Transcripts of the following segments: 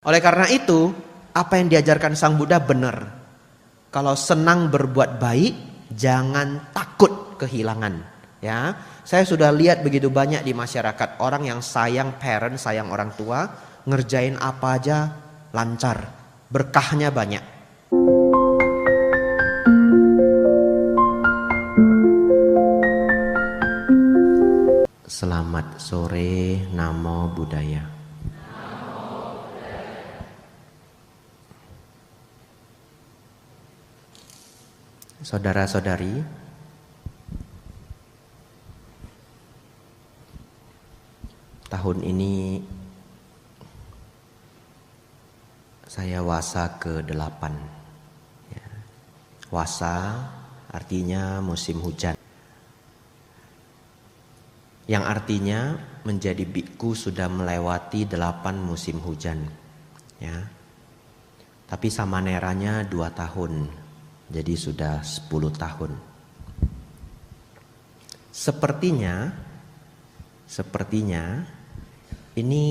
Oleh karena itu, apa yang diajarkan Sang Buddha benar. Kalau senang berbuat baik, jangan takut kehilangan. Ya, saya sudah lihat begitu banyak di masyarakat orang yang sayang parent, sayang orang tua, ngerjain apa aja lancar, berkahnya banyak. Selamat sore, Namo Buddhaya. Saudara-saudari, tahun ini saya wasa ke-8. Ya. Wasa artinya musim hujan. Yang artinya menjadi bikku sudah melewati 8 musim hujan. Ya. Tapi samaneranya 2 tahun. Jadi sudah 10 tahun. Sepertinya ini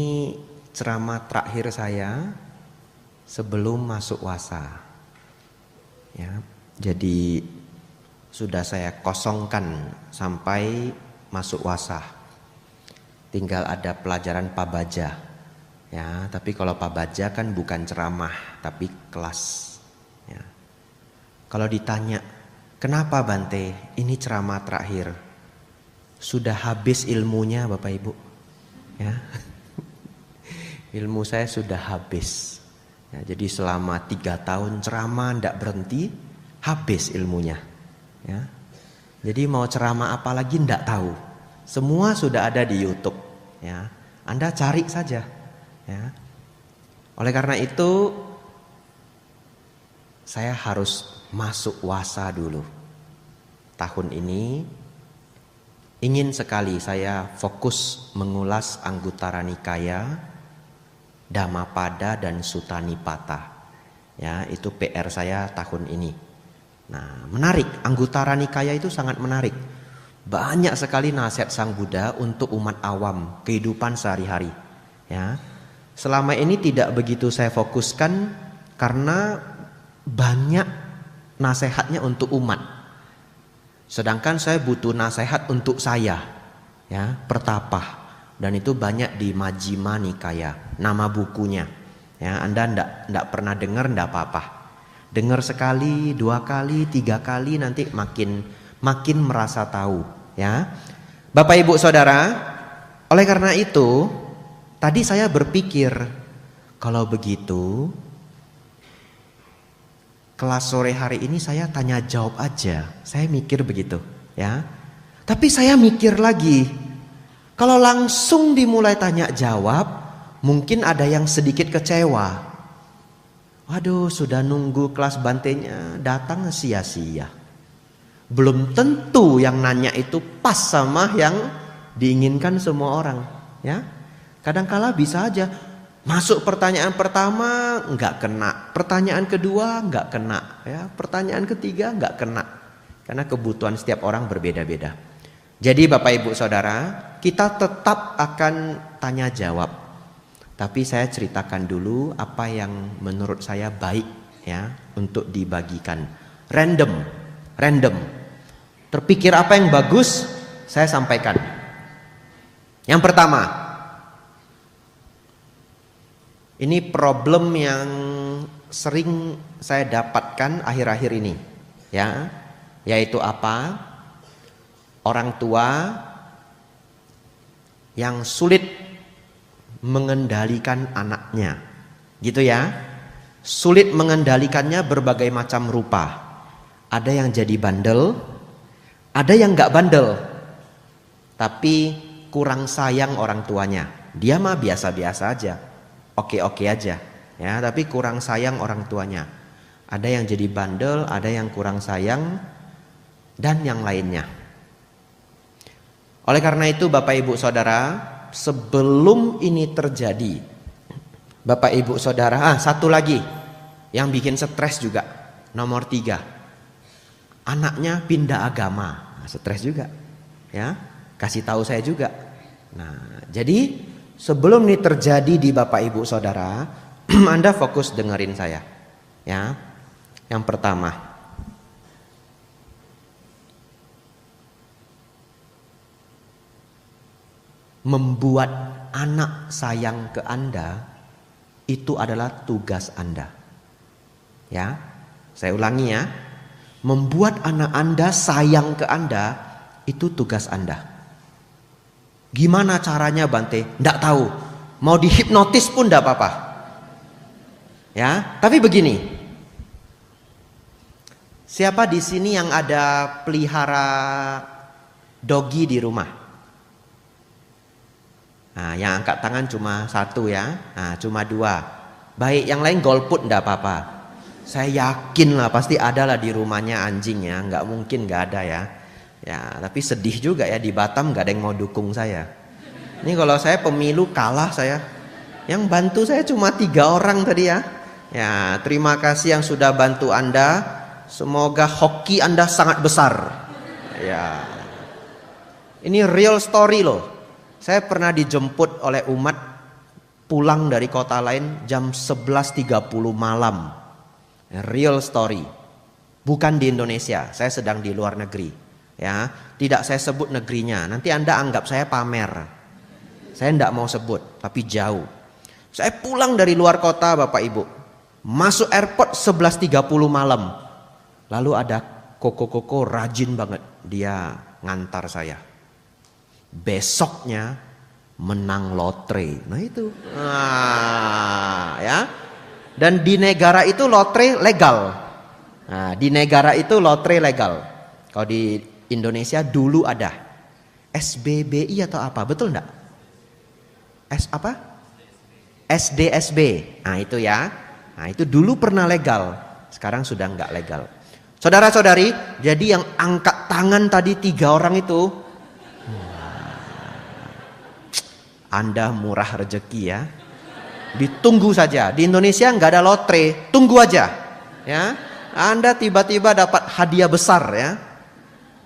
ceramah terakhir saya sebelum masuk wasa. Ya, jadi sudah saya kosongkan sampai masuk wasa. Tinggal ada pelajaran pabaja. Ya, tapi kalau pabaja kan bukan ceramah tapi kelas. Ya. Kalau ditanya, kenapa Bante ini ceramah terakhir? Sudah habis ilmunya Bapak Ibu. Ya. Ilmu saya sudah habis. Ya, jadi selama 3 tahun ceramah tidak berhenti, habis ilmunya. Ya. Jadi mau ceramah apa lagi tidak tahu. Semua sudah ada di YouTube. Ya. Anda cari saja. Ya. Oleh karena itu, saya harus masuk wasa dulu. Tahun ini ingin sekali saya fokus mengulas Anguttara Nikaya, Dhammapada dan Sutta Nipata. Ya, itu PR saya tahun ini. Nah, menarik, Anguttara Nikaya itu sangat menarik. Banyak sekali nasihat Sang Buddha untuk umat awam, kehidupan sehari-hari. Ya. Selama ini tidak begitu saya fokuskan karena banyak nasihatnya untuk umat. Sedangkan saya butuh nasihat untuk saya, ya, pertapa. Dan itu banyak di Majjhima Nikaya, nama bukunya. Ya, Anda ndak pernah dengar ndak apa-apa. Dengar sekali, 2 kali, 3 kali nanti makin merasa tahu, ya. Bapak Ibu Saudara, oleh karena itu tadi saya berpikir kalau begitu kelas sore hari ini saya tanya jawab aja. Saya mikir begitu, ya. Tapi saya mikir lagi, kalau langsung dimulai tanya jawab, mungkin ada yang sedikit kecewa. Waduh, sudah nunggu kelas Bantenya datang sia-sia. Belum tentu yang nanya itu pas sama yang diinginkan semua orang, ya. Kadang-kala bisa aja masuk pertanyaan pertama enggak kena, pertanyaan kedua enggak kena, ya, pertanyaan ketiga enggak kena. Karena kebutuhan setiap orang berbeda-beda. Jadi Bapak Ibu Saudara, kita tetap akan tanya jawab. Tapi saya ceritakan dulu apa yang menurut saya baik, ya, untuk dibagikan. Random. Terpikir apa yang bagus, saya sampaikan. Yang pertama, ini problem yang sering saya dapatkan akhir-akhir ini, ya, yaitu apa? Orang tua yang sulit mengendalikan anaknya, gitu ya. Sulit mengendalikannya berbagai macam rupa. Ada yang jadi bandel, ada yang nggak bandel, tapi kurang sayang orang tuanya. Dia mah biasa-biasa aja. Oke-oke aja, ya, tapi kurang sayang orang tuanya. Ada yang jadi bandel, ada yang kurang sayang, dan yang lainnya. Oleh karena itu Bapak Ibu Saudara, sebelum ini terjadi, Bapak Ibu Saudara, satu lagi yang bikin stres juga, nomor 3, anaknya pindah agama, stres juga, ya, kasih tahu saya juga. Nah, jadi sebelum ini terjadi di Bapak Ibu Saudara, Anda fokus dengerin saya. Ya. Yang pertama, membuat anak sayang ke Anda itu adalah tugas Anda. Ya. Saya ulangi ya. Membuat anak Anda sayang ke Anda itu tugas Anda. Gimana caranya Bante? Nggak tahu. Mau dihipnotis pun nggak apa-apa. Ya, tapi begini. Siapa di sini yang ada pelihara dogi di rumah? Nah, yang angkat tangan cuma satu ya. Nah, cuma dua. Baik, yang lain golput nggak apa-apa. Saya yakin lah pasti ada lah di rumahnya anjing ya. Nggak mungkin nggak ada ya. Ya, tapi sedih juga ya, di Batam nggak ada yang mau dukung saya. Ini kalau saya pemilu kalah saya. Yang bantu saya cuma 3 orang tadi ya. Ya, terima kasih yang sudah bantu Anda. Semoga hoki Anda sangat besar. Ya. Ini real story loh. Saya pernah dijemput oleh umat pulang dari kota lain jam 11.30 malam. Real story. Bukan di Indonesia, saya sedang di luar negeri. Ya, tidak saya sebut negerinya. Nanti Anda anggap saya pamer. Saya tidak mau sebut, tapi jauh. Saya pulang dari luar kota Bapak Ibu. Masuk airport 11.30 malam. Lalu ada koko-koko rajin banget. Dia ngantar saya. Besoknya menang lotre. Nah itu. Nah, ya. Dan di negara itu lotre legal. Nah, di negara itu lotre legal. Kalau di Indonesia dulu ada SBBI atau apa, betul enggak? Apa? SDSB. Nah itu ya. Nah itu dulu pernah legal. Sekarang sudah enggak legal. Saudara-saudari, jadi yang angkat tangan tadi 3 orang itu, Anda murah rezeki ya. Ditunggu saja. Di Indonesia nggak ada lotre, tunggu aja. Ya, Anda tiba-tiba dapat hadiah besar ya.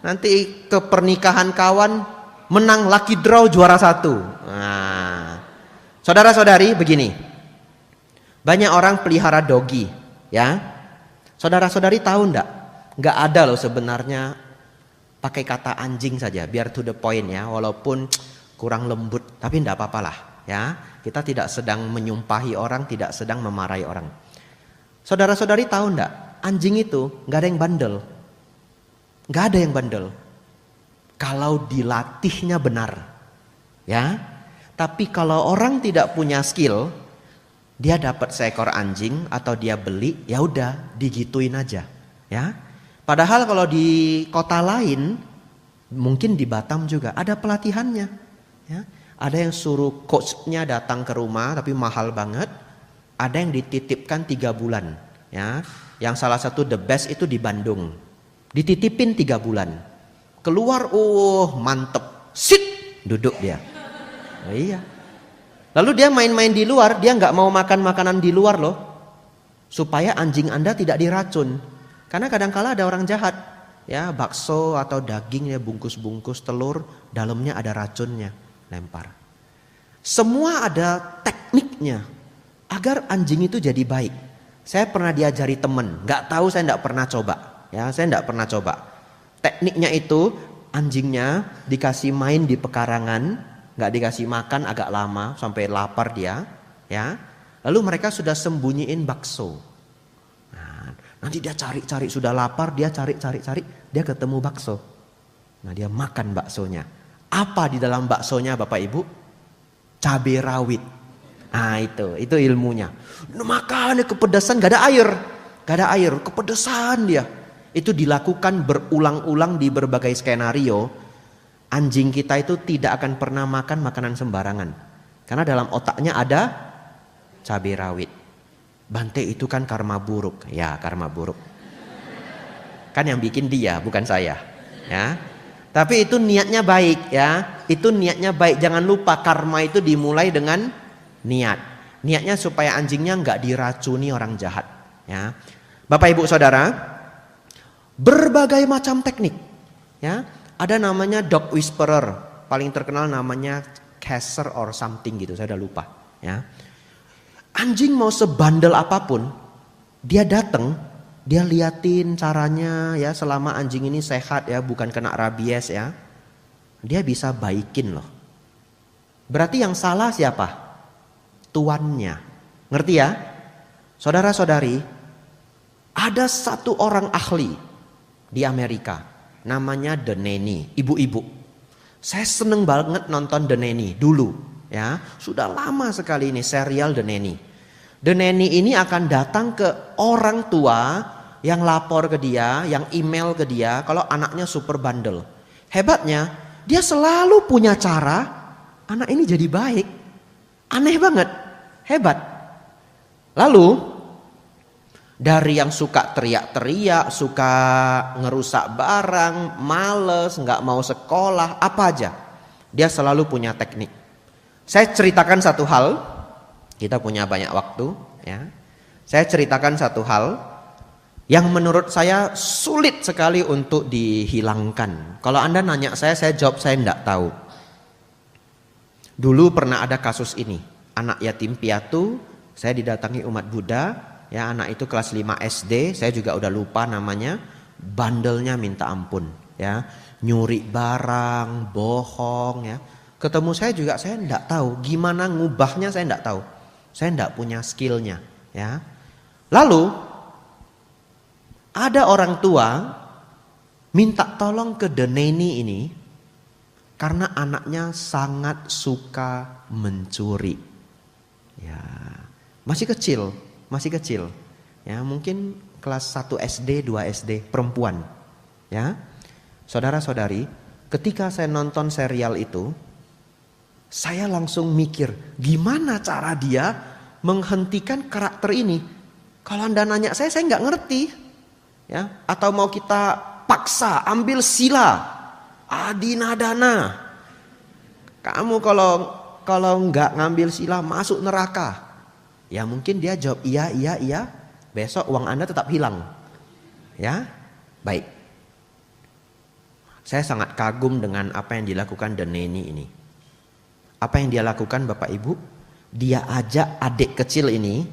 Nanti ke pernikahan kawan menang lucky draw juara 1. Nah, saudara-saudari begini, banyak orang pelihara dogi, ya. Saudara-saudari tahu nggak? Nggak ada loh sebenarnya pakai kata anjing saja, biar to the point ya, walaupun kurang lembut, tapi nggak apa-apa lah ya. Kita tidak sedang menyumpahi orang, tidak sedang memarahi orang. Saudara-saudari tahu nggak? Anjing itu nggak ada yang bandel, nggak ada yang bandel. Kalau dilatihnya benar, ya. Tapi kalau orang tidak punya skill, dia dapat seekor anjing atau dia beli, ya udah digituin aja, ya. Padahal kalau di kota lain, mungkin di Batam juga ada pelatihannya. Ya. Ada yang suruh coachnya datang ke rumah, tapi mahal banget. Ada yang dititipkan 3 bulan. Ya. Yang salah satu the best itu di Bandung. Dititipin 3 bulan. Keluar, mantep. Sit, duduk dia. Oh, iya. Lalu dia main-main di luar, dia nggak mau makan makanan di luar loh. Supaya anjing Anda tidak diracun. Karena kadang-kala ada orang jahat, ya bakso atau daging ya bungkus-bungkus telur, dalamnya ada racunnya, lempar. Semua ada tekniknya agar anjing itu jadi baik. Saya pernah diajari teman, nggak tahu, saya nggak pernah coba, ya saya nggak pernah coba. Tekniknya itu anjingnya dikasih main di pekarangan, nggak dikasih makan agak lama sampai lapar dia, ya. Lalu mereka sudah sembunyiin bakso. Nanti dia cari-cari, sudah lapar, dia cari-cari, dia ketemu bakso. Nah dia makan baksonya. Apa di dalam baksonya Bapak Ibu? Cabai rawit. Nah itu ilmunya. Makan kepedesan, gak ada air, kepedesan dia. Itu dilakukan berulang-ulang di berbagai skenario. Anjing kita itu tidak akan pernah makan makanan sembarangan. Karena dalam otaknya ada cabai rawit. Bante itu kan karma buruk. Ya karma buruk. Kan yang bikin dia bukan saya. Ya. Tapi itu niatnya baik ya. Itu niatnya baik. Jangan lupa karma itu dimulai dengan niat. Niatnya supaya anjingnya nggak diracuni orang jahat. Ya. Bapak Ibu Saudara, berbagai macam teknik. Ya. Ada namanya dog whisperer. Paling terkenal namanya Chaser or something gitu. Saya udah lupa. Ya. Anjing mau sebandel apapun, dia datang, dia liatin caranya ya, selama anjing ini sehat ya, bukan kena rabies ya. Dia bisa baikin loh. Berarti yang salah siapa? Tuannya. Ngerti ya? Saudara-saudari, ada satu orang ahli di Amerika, namanya The Nanny, ibu-ibu. Saya seneng banget nonton The Nanny dulu, ya. Sudah lama sekali ini serial The Nanny. The Nanny ini akan datang ke orang tua yang lapor ke dia, yang email ke dia kalau anaknya super bandel. Hebatnya, dia selalu punya cara anak ini jadi baik. Aneh banget, hebat. Lalu dari yang suka teriak-teriak, suka ngerusak barang, males, nggak mau sekolah, apa aja, dia selalu punya teknik. Saya ceritakan satu hal, kita punya banyak waktu, ya. Saya ceritakan satu hal yang menurut saya sulit sekali untuk dihilangkan. Kalau Anda nanya saya jawab saya enggak tahu. Dulu pernah ada kasus ini, anak yatim piatu, saya didatangi umat Buddha. Ya, anak itu kelas 5 SD, saya juga udah lupa namanya, bandelnya minta ampun, ya. Nyuri barang, bohong, ya. Ketemu saya juga saya enggak tahu gimana ngubahnya, saya enggak tahu. Saya enggak punya skillnya, ya. Lalu ada orang tua minta tolong ke The Nanny ini karena anaknya sangat suka mencuri. Ya, masih kecil. Ya, mungkin kelas 1 SD, 2 SD, perempuan. Ya. Saudara-saudari, ketika saya nonton serial itu, saya langsung mikir, gimana cara dia menghentikan karakter ini? Kalau Anda nanya saya nggak ngerti. Ya, atau mau kita paksa ambil sila, adinadana. Kamu kalau nggak ngambil sila masuk neraka. Ya mungkin dia jawab iya. Besok uang Anda tetap hilang. Ya, baik. Saya sangat kagum dengan apa yang dilakukan The Nanny ini. Apa yang dia lakukan Bapak Ibu? Dia ajak adik kecil ini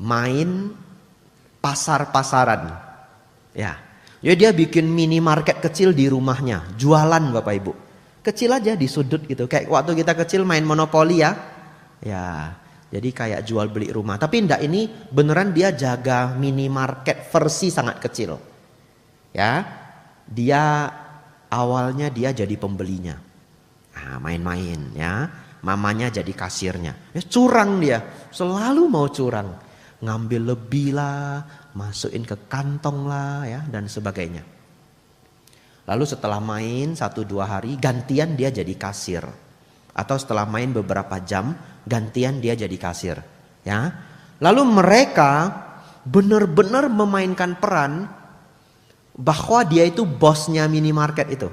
main pasar-pasaran. Ya, jadi dia bikin minimarket kecil di rumahnya, jualan Bapak Ibu. Kecil aja di sudut gitu, kayak waktu kita kecil main monopoli ya. Ya. Jadi kayak jual beli rumah. Tapi enggak, ini beneran dia jaga minimarket versi sangat kecil. Ya, dia awalnya dia jadi pembelinya. Nah, main-main ya. Mamanya jadi kasirnya. Ya, curang dia, selalu mau curang. Ngambil lebih lah, masukin ke kantong lah ya, dan sebagainya. Lalu setelah main 1-2 hari gantian dia jadi kasir. Atau setelah main beberapa jam gantian dia jadi kasir, ya. Lalu mereka benar-benar memainkan peran bahwa dia itu bosnya minimarket itu.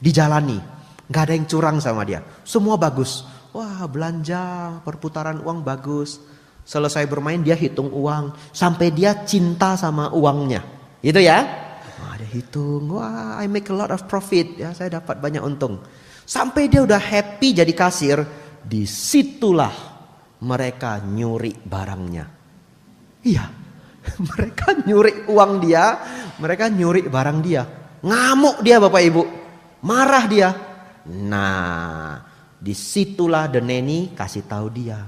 Dijalani, nggak ada yang curang sama dia, semua bagus. Wah, belanja, perputaran uang bagus. Selesai bermain dia hitung uang sampai dia cinta sama uangnya, itu ya. Dia hitung, wah, I make a lot of profit, ya, saya dapat banyak untung. Sampai dia udah happy jadi kasir, disitulah mereka nyuri barangnya. Iya, mereka nyuri uang dia, mereka nyuri barang dia. Ngamuk dia Bapak Ibu, marah dia. Nah, disitulah The Nanny kasih tahu dia.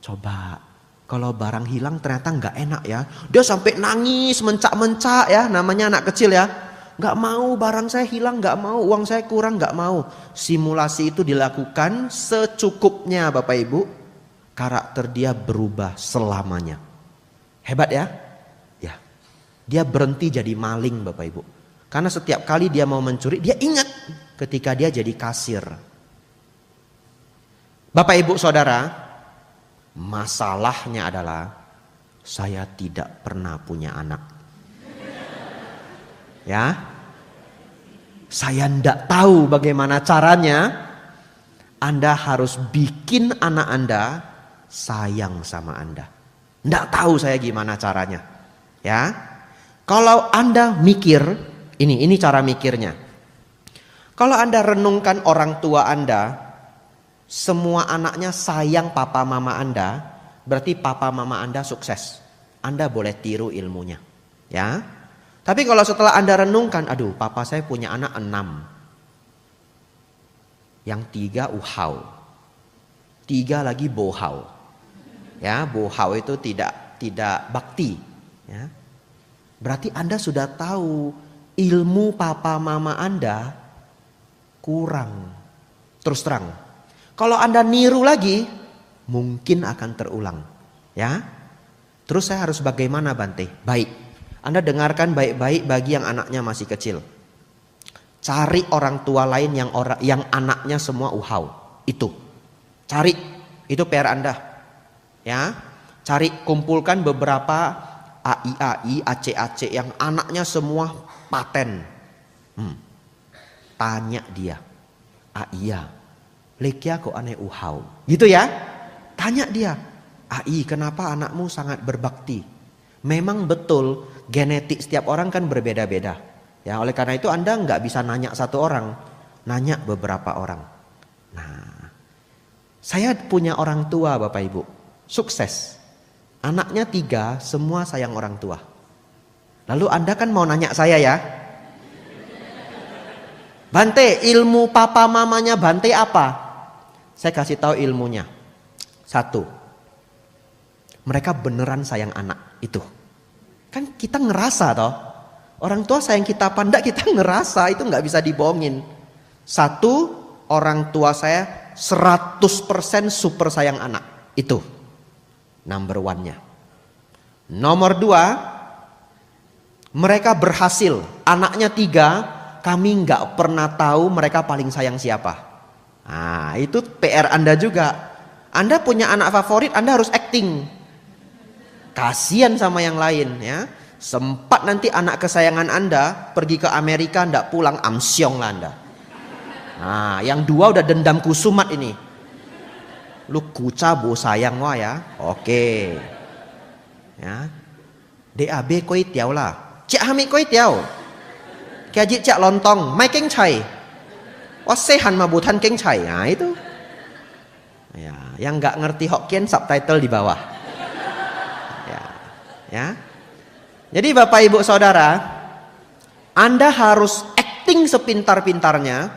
Coba, kalau barang hilang ternyata nggak enak ya. Dia sampai nangis, mencak-mencak ya, namanya anak kecil ya. Gak mau barang saya hilang, gak mau uang saya kurang, gak mau. Simulasi itu dilakukan secukupnya Bapak Ibu. Karakter dia berubah selamanya. Hebat ya? Ya. Dia berhenti jadi maling Bapak Ibu. Karena setiap kali dia mau mencuri, dia ingat ketika dia jadi kasir. Bapak Ibu Saudara, masalahnya adalah saya tidak pernah punya anak. Ya, saya ndak tahu bagaimana caranya. Anda harus bikin anak Anda sayang sama Anda. Ndak tahu saya gimana caranya. Ya, kalau Anda mikir, ini cara mikirnya. Kalau Anda renungkan orang tua Anda, semua anaknya sayang papa mama Anda, berarti papa mama Anda sukses. Anda boleh tiru ilmunya. Ya. Tapi kalau setelah Anda renungkan, aduh papa saya punya anak 6. Yang 3 uhau. 3 lagi bohau. Ya, bohau itu tidak bakti. Ya. Berarti Anda sudah tahu ilmu papa mama Anda kurang. Terus terang. Kalau Anda niru lagi, mungkin akan terulang. Ya. Terus saya harus bagaimana Bante? Baik. Anda dengarkan baik-baik bagi yang anaknya masih kecil. Cari orang tua lain yang anaknya semua uhau. Itu. Cari. Itu PR Anda. Ya. Cari, kumpulkan beberapa AI, AC yang anaknya semua paten. Tanya dia. Iya. Lekia kok aneh uhau. Gitu ya. Tanya dia. Ai, kenapa anakmu sangat berbakti? Memang betul genetik setiap orang kan berbeda-beda. Ya, oleh karena itu Anda nggak bisa nanya satu orang, nanya beberapa orang. Nah, saya punya orang tua Bapak Ibu, sukses. Anaknya 3, semua sayang orang tua. Lalu Anda kan mau nanya saya ya, Bante, ilmu papa mamanya Bante apa? Saya kasih tahu ilmunya. 1, mereka beneran sayang anak itu. Kan kita ngerasa toh. Orang tua sayang kita apa enggak, kita ngerasa, itu nggak bisa dibohongin. 1, orang tua saya 100% super sayang anak. Itu number 1-nya. Nomor 2, mereka berhasil. Anaknya 3, kami nggak pernah tahu mereka paling sayang siapa. Nah, itu PR Anda juga. Anda punya anak favorit, Anda harus acting. Kasian sama yang lain ya. Sempat nanti anak kesayangan Anda pergi ke Amerika, ndak pulang, amsyong lah Anda. Nah, yang 2 udah dendam kusumat ini. Lu kuca bo sayang wah ya. Oke. Ya. DAB koi tiao lah. Cik hami koi tiao. Kajik cak lontong, mai keng chai. Wah sehan ma butan keng chai. Nah, itu. Ya, yang nggak ngerti Hokkien subtitle di bawah. Ya. Jadi Bapak Ibu Saudara, Anda harus acting sepintar-pintarnya.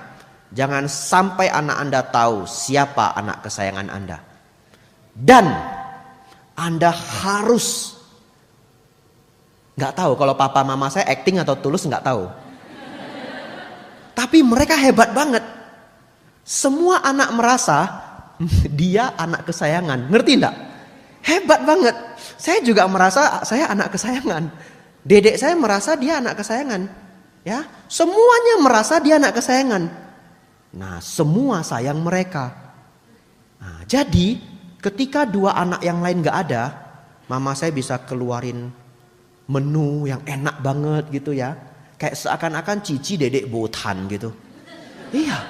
Jangan sampai anak Anda tahu siapa anak kesayangan Anda. Dan Anda harus, nggak tahu kalau papa mama saya acting atau tulus, nggak tahu. Tapi mereka hebat banget. Semua anak merasa dia anak kesayangan. Ngerti enggak? Hebat banget. Saya juga merasa saya anak kesayangan. Dedek saya merasa dia anak kesayangan. Ya, semuanya merasa dia anak kesayangan. Nah, semua sayang mereka. Nah, jadi ketika 2 anak yang lain gak ada, mama saya bisa keluarin menu yang enak banget gitu ya. Kayak seakan-akan cici dedek botan gitu. Iya.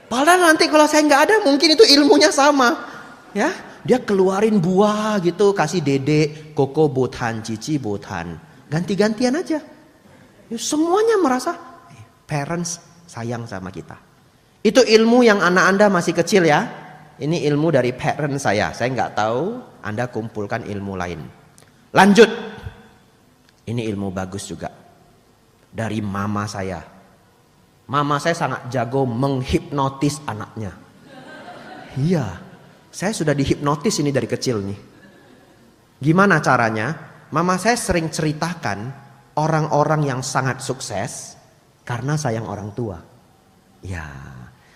Padahal nanti kalau saya gak ada mungkin itu ilmunya sama. Ya. Dia keluarin buah gitu, kasih dedek, koko botan, cici botan. Ganti-gantian aja. Ya, semuanya merasa parents sayang sama kita. Itu ilmu yang anak Anda masih kecil ya. Ini ilmu dari parents saya. Saya nggak tahu, Anda kumpulkan ilmu lain. Lanjut. Ini ilmu bagus juga. Dari mama saya. Mama saya sangat jago menghipnotis anaknya. Iya. Saya sudah dihipnotis ini dari kecil nih. Gimana caranya? Mama saya sering ceritakan orang-orang yang sangat sukses karena sayang orang tua. Ya.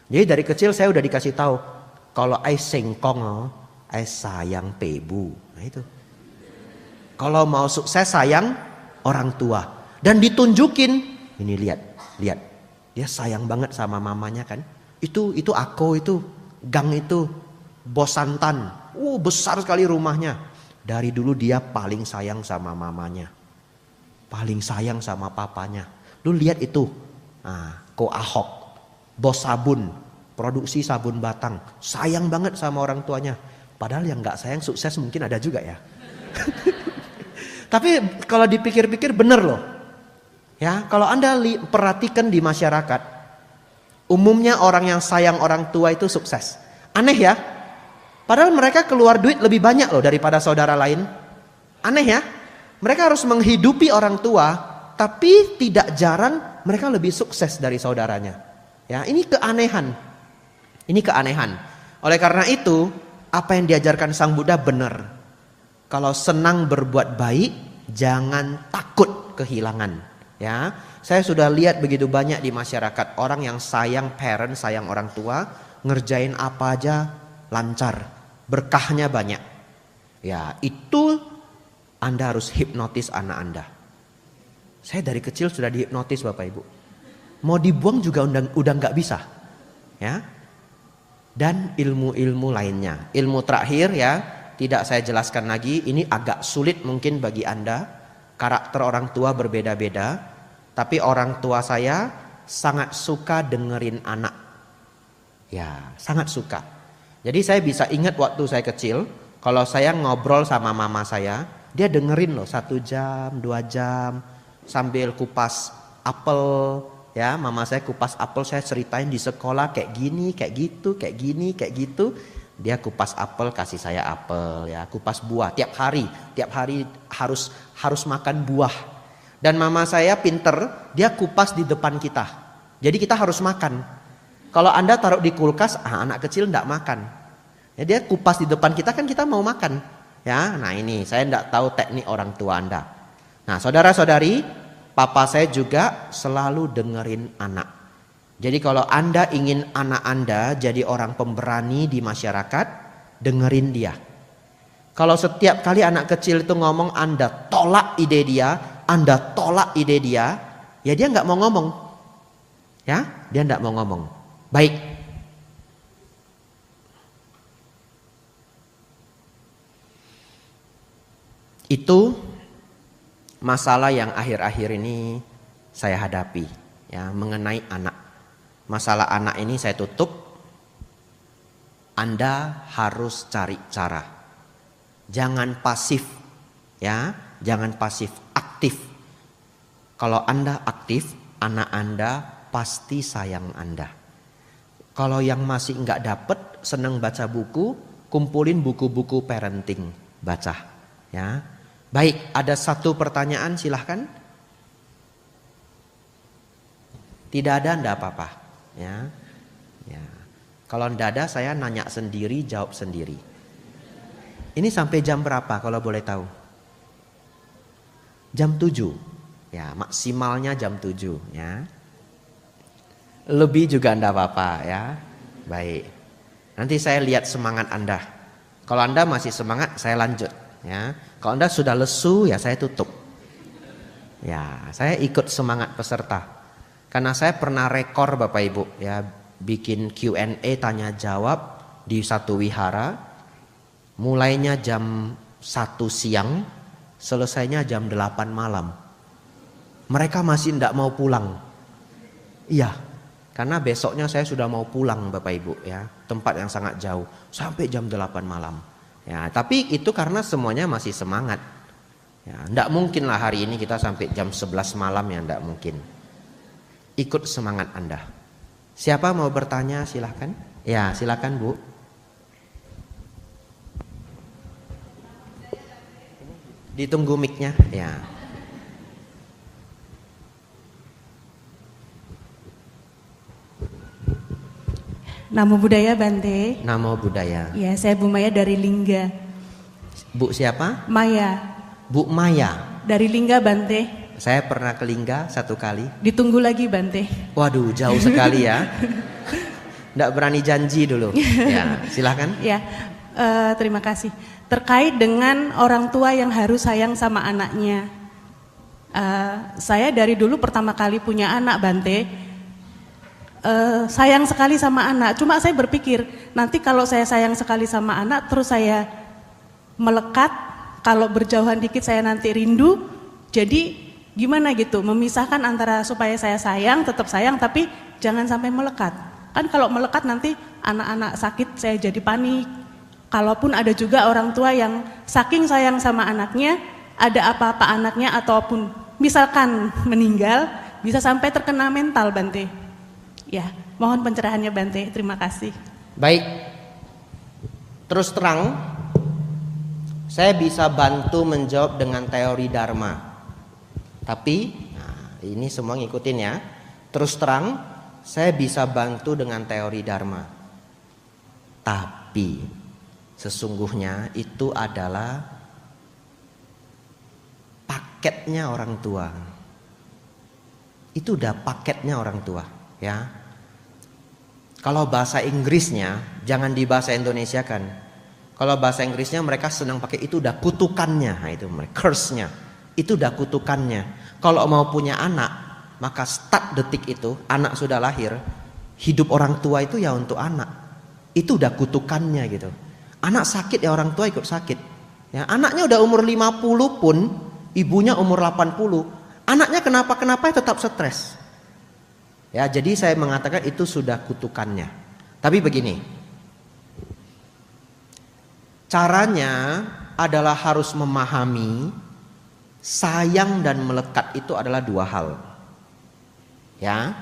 Jadi dari kecil saya udah dikasih tahu kalau ai sengkong, ai sayang pebu. Nah itu. Kalau mau sukses sayang orang tua dan ditunjukin. Ini lihat. Dia sayang banget sama mamanya kan. Itu aku itu gang itu. Bos Santan, besar sekali rumahnya. Dari dulu dia paling sayang sama mamanya, paling sayang sama papanya. Lu lihat itu, Ko Ahok, bos sabun, produksi sabun batang, sayang banget sama orang tuanya. Padahal yang nggak sayang sukses mungkin ada juga ya. Tapi kalau dipikir-pikir bener loh. Ya, kalau Anda perhatikan di masyarakat, umumnya orang yang sayang orang tua itu sukses. Aneh ya? Padahal mereka keluar duit lebih banyak loh daripada saudara lain. Aneh ya? Mereka harus menghidupi orang tua, tapi tidak jarang mereka lebih sukses dari saudaranya. Ya, ini keanehan. Ini keanehan. Oleh karena itu, apa yang diajarkan Sang Buddha benar. Kalau senang berbuat baik, jangan takut kehilangan. Ya, saya sudah lihat begitu banyak di masyarakat orang yang sayang parent, sayang orang tua, ngerjain apa aja lancar. Berkahnya banyak. Ya, itu Anda harus hipnotis anak Anda. Saya dari kecil sudah dihipnotis Bapak Ibu. Mau dibuang juga udah nggak bisa. Ya. Dan ilmu-ilmu lainnya. Ilmu terakhir ya, tidak saya jelaskan lagi. Ini agak sulit mungkin bagi Anda. Karakter orang tua berbeda-beda. Tapi orang tua saya sangat suka dengerin anak. Ya, sangat suka. Jadi saya bisa ingat waktu saya kecil, kalau saya ngobrol sama mama saya, dia dengerin loh 1 jam, 2 jam, sambil kupas apel. Ya, mama saya kupas apel, saya ceritain di sekolah kayak gini, kayak gitu, kayak gini, kayak gitu. Dia kupas apel, kasih saya apel, ya, kupas buah tiap hari harus makan buah. Dan mama saya pinter, dia kupas di depan kita. Jadi kita harus makan. Kalau Anda taruh di kulkas, anak kecil enggak makan. Ya, dia kupas di depan kita kan kita mau makan. Ya, nah ini saya enggak tahu teknik orang tua Anda. Nah, saudara-saudari, papa saya juga selalu dengerin anak. Jadi kalau Anda ingin anak Anda jadi orang pemberani di masyarakat, dengerin dia. Kalau setiap kali anak kecil itu ngomong Anda tolak ide dia, Anda tolak ide dia, ya dia enggak mau ngomong. Ya, dia enggak mau ngomong. Baik. Itu masalah yang akhir-akhir ini saya hadapi, ya, mengenai anak. Masalah anak ini saya tutup. Anda harus cari cara. Jangan pasif, ya, jangan pasif, aktif. Kalau Anda aktif, anak Anda pasti sayang Anda. Kalau yang masih nggak dapet, senang baca buku, kumpulin buku-buku parenting, baca. Ya, baik. Ada satu pertanyaan, silahkan. Tidak ada, enggak apa-apa. Ya, ya. Kalau enggak ada, saya nanya sendiri, jawab sendiri. Ini sampai jam berapa, kalau boleh tahu? Jam 7. Ya, maksimalnya jam 7. Ya. Lebih juga enggak apa-apa ya. Baik. Nanti saya lihat semangat Anda. Kalau Anda masih semangat, saya lanjut ya. Kalau Anda sudah lesu, ya saya tutup. Ya, saya ikut semangat peserta. Karena saya pernah rekor Bapak Ibu ya, bikin Q&A tanya jawab di satu wihara. Mulainya jam 1 siang, selesainya jam 8 malam. Mereka masih enggak mau pulang. Iya. Karena besoknya saya sudah mau pulang Bapak Ibu ya, tempat yang sangat jauh, sampai jam 8 malam. Ya, tapi itu karena semuanya masih semangat. Ya, enggak mungkin lah hari ini kita sampai jam 11 malam, ya enggak mungkin. Ikut semangat Anda. Siapa mau bertanya silahkan? Ya, silahkan Bu. Ditunggu mic-nya ya. Namo Buddhaya Bante. Namo Buddhaya. Ya, saya Bu Maya dari Lingga. Bu siapa? Maya. Bu Maya. Dari Lingga Bante. Saya pernah ke Lingga 1 kali. Ditunggu lagi Bante. Waduh, jauh sekali ya. Nggak berani janji dulu. Ya, silahkan. Ya, terima kasih. Terkait dengan orang tua yang harus sayang sama anaknya. Saya dari dulu pertama kali punya anak Bante. Sayang sekali sama anak. Cuma saya berpikir nanti kalau saya sayang sekali sama anak, terus saya melekat, kalau berjauhan dikit saya nanti rindu. Jadi gimana gitu, memisahkan antara supaya saya sayang, tetap sayang, tapi jangan sampai melekat. Kan kalau melekat nanti anak-anak sakit, saya jadi panik. Kalaupun ada juga orang tua yang saking sayang sama anaknya, ada apa-apa anaknya ataupun misalkan meninggal, bisa sampai terkena mental Bante. Ya, mohon pencerahannya Bante, terima kasih. Baik, Terus terang, saya bisa bantu menjawab dengan teori Dharma. Tapi, nah, ini semua ngikutin ya. Terus terang, saya bisa bantu dengan teori Dharma. Tapi, sesungguhnya itu adalah paketnya orang tua. Itu udah paketnya orang tua, ya. Kalau bahasa Inggrisnya jangan di bahasa Indonesia kan. Kalau bahasa Inggrisnya mereka senang pakai itu udah kutukannya, nah, itu curse-nya. Itu udah kutukannya. Kalau mau punya anak, maka start detik itu anak sudah lahir, hidup orang tua itu ya untuk anak. Itu udah kutukannya gitu. Anak sakit ya orang tua ikut sakit. Ya, anaknya udah umur 50 pun, ibunya umur 80. Anaknya kenapa-kenapa ya tetap stres. Ya, jadi saya mengatakan itu sudah kutukannya. Tapi begini. Caranya adalah harus memahami sayang dan melekat itu adalah dua hal. Ya.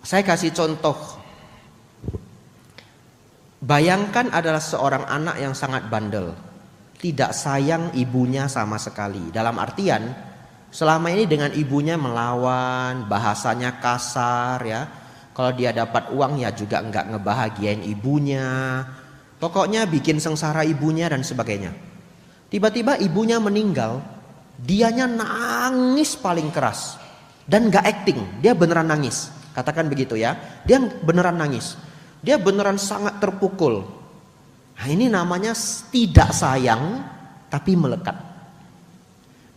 Saya kasih contoh. Bayangkan adalah seorang anak yang sangat bandel. Tidak sayang ibunya sama sekali. Dalam artian selama ini dengan ibunya melawan, bahasanya kasar ya. Kalau dia dapat uang ya juga enggak ngebahagiain ibunya. Pokoknya bikin sengsara ibunya dan sebagainya. Tiba-tiba ibunya meninggal, dianya nangis paling keras. Dan enggak acting, dia beneran nangis. Katakan begitu ya. Dia beneran nangis. Dia beneran sangat terpukul. Nah, ini namanya tidak sayang tapi melekat.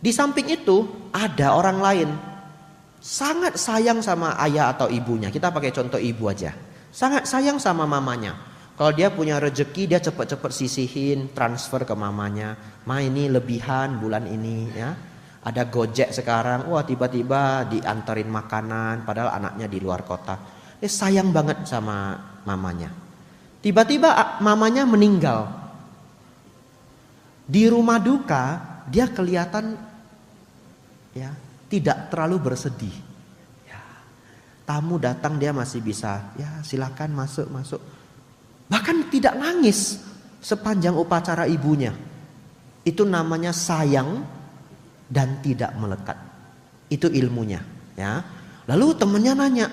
Di samping itu ada orang lain sangat sayang sama ayah atau ibunya. Kita pakai contoh ibu aja. Sangat sayang sama mamanya. Kalau dia punya rezeki dia cepat-cepat sisihin, transfer ke mamanya. Ma ini lebihan bulan ini ya. Ada Gojek sekarang, wah tiba-tiba diantarin makanan padahal anaknya di luar kota. Dia sayang banget sama mamanya. Tiba-tiba mamanya meninggal. Di rumah duka dia kelihatan ya tidak terlalu bersedih. Ya, tamu datang dia masih bisa ya silakan masuk. Bahkan tidak nangis sepanjang upacara ibunya. Itu namanya sayang dan tidak melekat. Itu ilmunya. Ya. Lalu temannya nanya,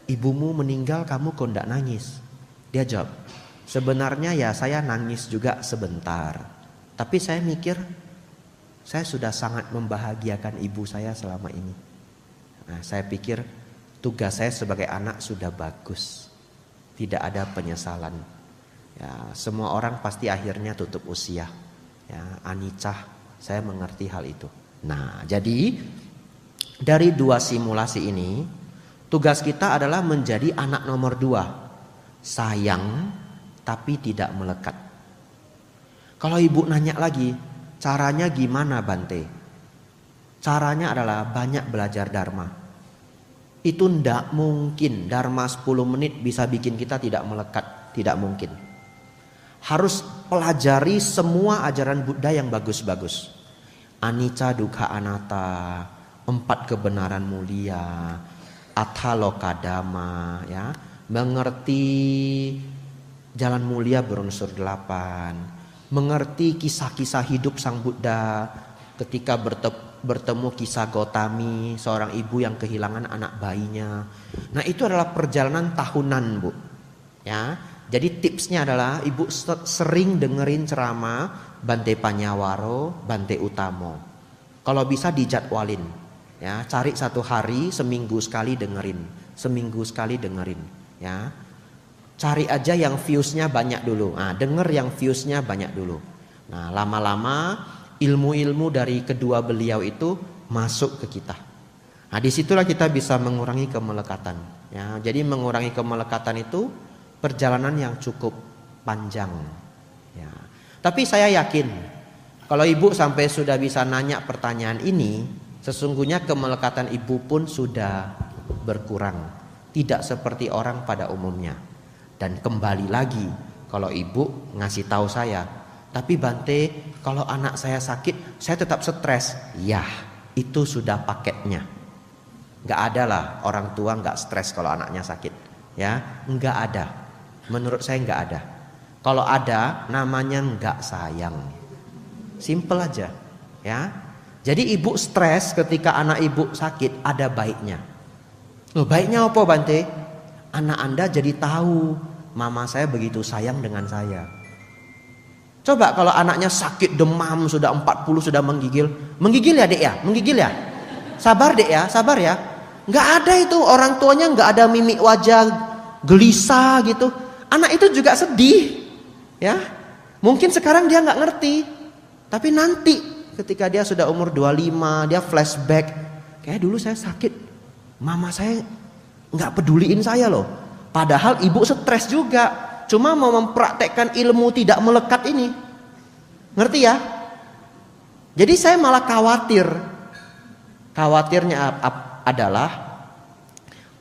ibumu meninggal kamu kok enggak nangis? Dia jawab, sebenarnya ya saya nangis juga sebentar. Tapi saya mikir, saya sudah sangat membahagiakan ibu saya selama ini. Nah, saya pikir tugas saya sebagai anak sudah bagus. Tidak ada penyesalan. Ya, semua orang pasti akhirnya tutup usia. Ya, anicah, saya mengerti hal itu. Nah, jadi dari dua simulasi ini tugas kita adalah menjadi anak nomor 2. Sayang tapi tidak melekat. Kalau ibu nanya lagi, caranya gimana Bante? Caranya adalah banyak belajar Dharma. Itu ndak mungkin Dharma 10 menit bisa bikin kita tidak melekat. Tidak mungkin. Harus pelajari semua ajaran Buddha yang bagus-bagus. Anicca, Dukkha, Anatta, 4 kebenaran mulia, Athalokadama, ya, mengerti jalan mulia berunsur 8, mengerti kisah-kisah hidup Sang Buddha ketika bertemu kisah Gotami, seorang ibu yang kehilangan anak bayinya. Nah, itu adalah perjalanan tahunan, Bu. Ya, jadi tipsnya adalah ibu sering dengerin ceramah Bante Panyawaro, Bante Utamo. Kalau bisa dijadwalin. Ya, cari 1 hari, seminggu sekali dengerin, ya. Cari aja yang viewsnya banyak dulu. Nah, denger yang viewsnya banyak dulu. Nah, lama-lama ilmu-ilmu dari kedua beliau itu masuk ke kita. Nah, disitulah kita bisa mengurangi kemelekatan. Ya, jadi mengurangi kemelekatan itu perjalanan yang cukup panjang. Ya. Tapi saya yakin kalau ibu sampai sudah bisa nanya pertanyaan ini, sesungguhnya kemelekatan ibu pun sudah berkurang. Tidak seperti orang pada umumnya. Dan kembali lagi, kalau ibu ngasih tahu saya, tapi Bante, kalau anak saya sakit, saya tetap stres. Ya, itu sudah paketnya. Nggak ada lah orang tua nggak stres kalau anaknya sakit. Ya, nggak ada. Menurut saya nggak ada. Kalau ada, namanya nggak sayang. Simple aja, ya. Jadi ibu stres ketika anak ibu sakit, ada baiknya. Loh, baiknya apa, Bante? Anak Anda jadi tahu mama saya begitu sayang dengan saya. Coba kalau anaknya sakit demam sudah 40 sudah menggigil. Menggigil ya, Dek ya? Menggigil ya? Sabar, Dek ya, sabar ya. Nggak ada itu, orang tuanya nggak ada mimik wajah gelisah gitu. Anak itu juga sedih, ya. Mungkin sekarang dia nggak ngerti, tapi nanti ketika dia sudah umur 25, dia flashback, kayak dulu saya sakit, mama saya nggak peduliin saya loh. Padahal ibu stres juga, cuma mau mempraktekkan ilmu tidak melekat ini, ngerti ya? Jadi saya malah khawatir. Khawatirnya adalah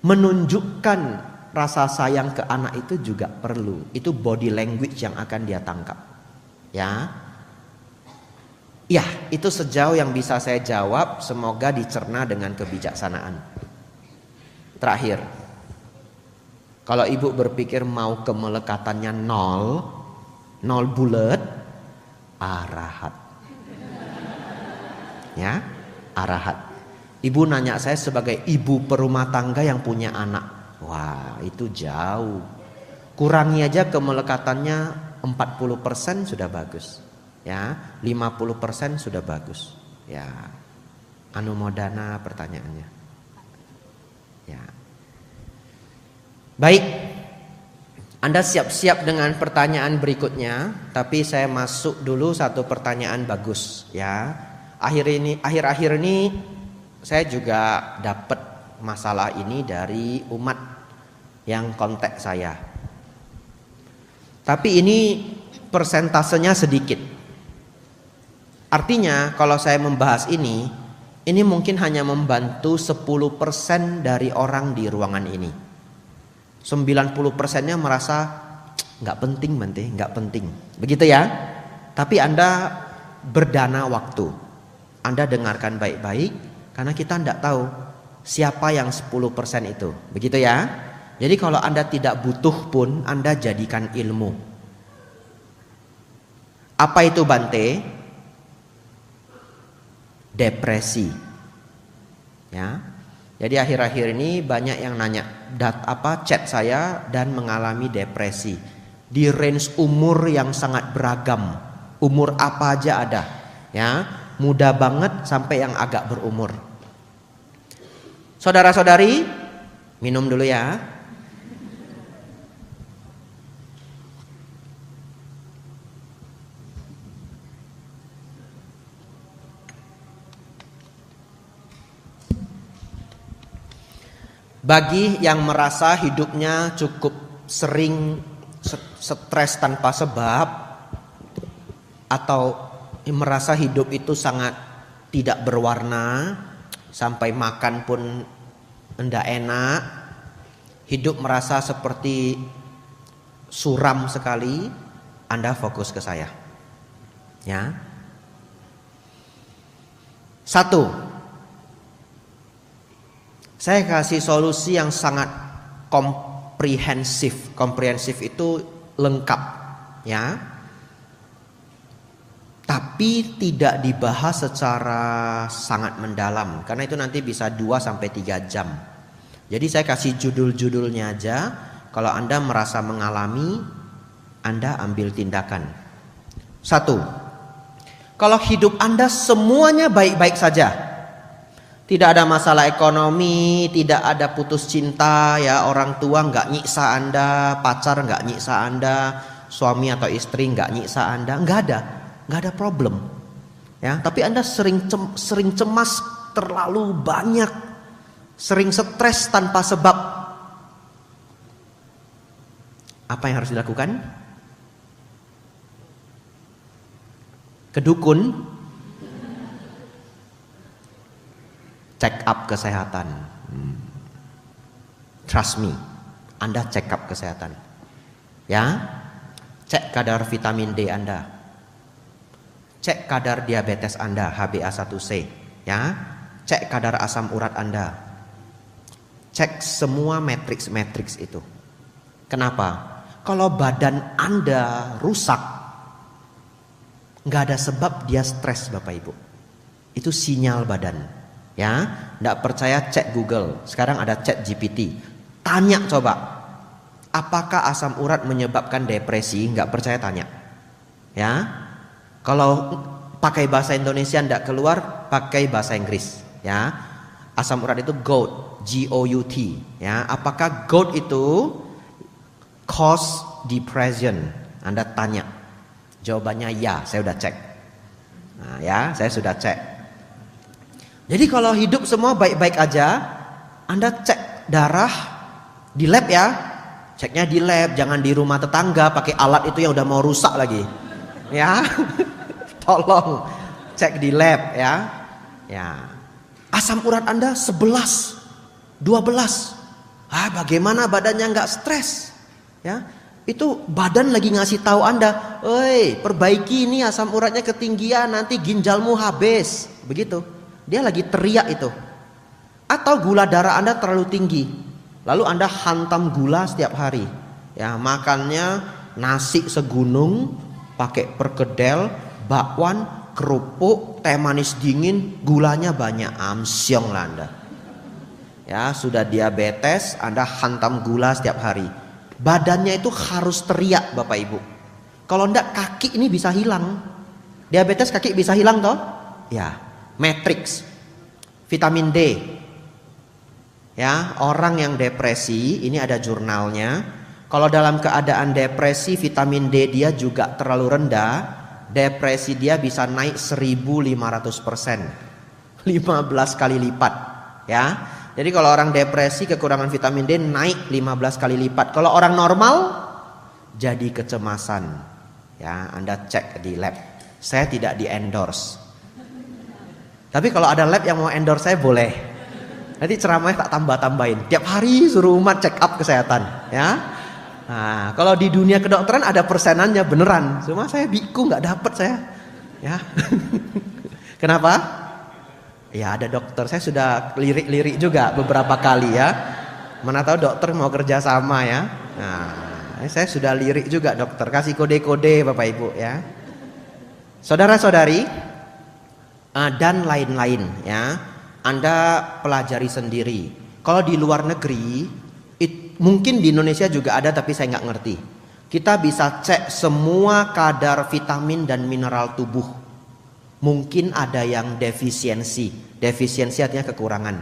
menunjukkan rasa sayang ke anak itu juga perlu. Itu body language yang akan dia tangkap. Ya. Ya, itu sejauh yang bisa saya jawab. Semoga dicerna dengan kebijaksanaan. Terakhir, kalau ibu berpikir mau kemelekatannya 0 bulat, arahat. Ya, arahat. Ibu nanya saya sebagai ibu perumah tangga yang punya anak. Wah, itu jauh. Kurangi aja kemelekatannya 40% sudah bagus. Ya, 50% sudah bagus. Ya. Anumodana pertanyaannya. Ya. Baik. Anda siap-siap dengan pertanyaan berikutnya, tapi saya masuk dulu satu pertanyaan bagus, ya. Akhir-akhir ini saya juga dapat masalah ini dari umat yang kontak saya. Tapi ini persentasenya sedikit. Artinya kalau saya membahas ini mungkin hanya membantu 10% dari orang di ruangan ini. 90%-nya merasa nggak penting, Bante, nggak penting. Begitu ya. Tapi Anda berdana waktu. Anda dengarkan baik-baik. Karena kita tidak tahu siapa yang 10% itu. Begitu ya. Jadi kalau Anda tidak butuh pun, Anda jadikan ilmu. Apa itu, Bante? Depresi. Ya. Jadi akhir-akhir ini banyak yang nanya chat saya dan mengalami depresi. Di range umur yang sangat beragam. Umur apa aja ada. Ya. Muda banget sampai yang agak berumur. Saudara-saudari, minum dulu ya. Bagi yang merasa hidupnya cukup sering stres tanpa sebab, atau merasa hidup itu sangat tidak berwarna, sampai makan pun enggak enak, hidup merasa seperti suram sekali, Anda fokus ke saya. Ya. 1. Saya kasih solusi yang sangat komprehensif. Komprehensif itu lengkap, ya. Tapi tidak dibahas secara sangat mendalam, karena itu nanti bisa 2-3 jam. Jadi saya kasih judul-judulnya aja. Kalau Anda merasa mengalami, Anda ambil tindakan. 1. Kalau hidup Anda semuanya baik-baik saja, tidak ada masalah ekonomi, tidak ada putus cinta, ya, orang tua nggak nyiksa Anda, pacar nggak nyiksa Anda, suami atau istri nggak nyiksa Anda, nggak ada problem, ya. Tapi Anda sering cemas terlalu banyak, sering stres tanpa sebab. Apa yang harus dilakukan? Ke dukun, check up kesehatan. Trust me, Anda check up kesehatan, ya. Cek kadar vitamin D Anda. Cek kadar diabetes Anda, HbA1c, ya. Cek kadar asam urat Anda. cek semua matriks-matriks itu. Kenapa? Kalau badan Anda rusak, nggak ada sebab dia stres Bapak Ibu. Itu sinyal badan. Ya, nggak percaya cek Google. Sekarang ada chat GPT. Tanya coba, apakah asam urat menyebabkan depresi? Nggak percaya tanya. Ya, kalau pakai bahasa Indonesia nggak keluar, pakai bahasa Inggris. Ya, asam urat itu gout, GOUT. Ya, apakah gout itu cause depression? Anda tanya. Jawabannya ya, saya udah cek. Nah, ya, saya sudah cek. Jadi kalau hidup semua baik-baik aja, Anda cek darah di lab ya. Ceknya di lab, jangan di rumah tetangga pakai alat itu yang udah mau rusak lagi. Ya. Tolong cek di lab ya. Ya. Asam urat Anda 11, 12. Bagaimana badannya nggak stres? Ya. Itu badan lagi ngasih tahu Anda, "Oi, perbaiki ini asam uratnya ketinggian, nanti ginjalmu habis." Begitu. Dia lagi teriak itu. Atau gula darah Anda terlalu tinggi, lalu Anda hantam gula setiap hari. Ya, makannya nasi segunung, pakai perkedel, bakwan, kerupuk, teh manis dingin, gulanya banyak, amsyong lah Anda. Ya, sudah diabetes, Anda hantam gula setiap hari. Badannya itu harus teriak Bapak Ibu. Kalau enggak kaki ini bisa hilang. Diabetes kaki bisa hilang toh? Ya. Matrix, vitamin D. Ya, orang yang depresi, ini ada jurnalnya. Kalau dalam keadaan depresi, vitamin D dia juga terlalu rendah. Depresi dia bisa naik 1500%, 15 kali lipat. Ya, jadi kalau orang depresi kekurangan vitamin D naik 15 kali lipat. Kalau orang normal jadi kecemasan. Ya, Anda cek di lab. Saya tidak di endorse. Tapi kalau ada lab yang mau endorse saya boleh. Nanti ceramahnya tak tambah-tambahin. Tiap hari suruh umat check up kesehatan, ya. Nah, kalau di dunia kedokteran ada persenannya beneran. Cuma saya biku nggak dapet saya, ya. Kenapa? Ya ada dokter. Saya sudah lirik-lirik juga beberapa kali ya. Mana tahu dokter mau kerja sama ya. Nah, saya sudah lirik juga dokter. Kasih kode-kode Bapak Ibu ya. Saudara-saudari. Dan lain-lain ya. Anda pelajari sendiri. Kalau di luar negeri, mungkin di Indonesia juga ada tapi saya nggak ngerti. Kita bisa cek semua kadar vitamin dan mineral tubuh. Mungkin ada yang defisiensi. Defisiensi artinya kekurangan.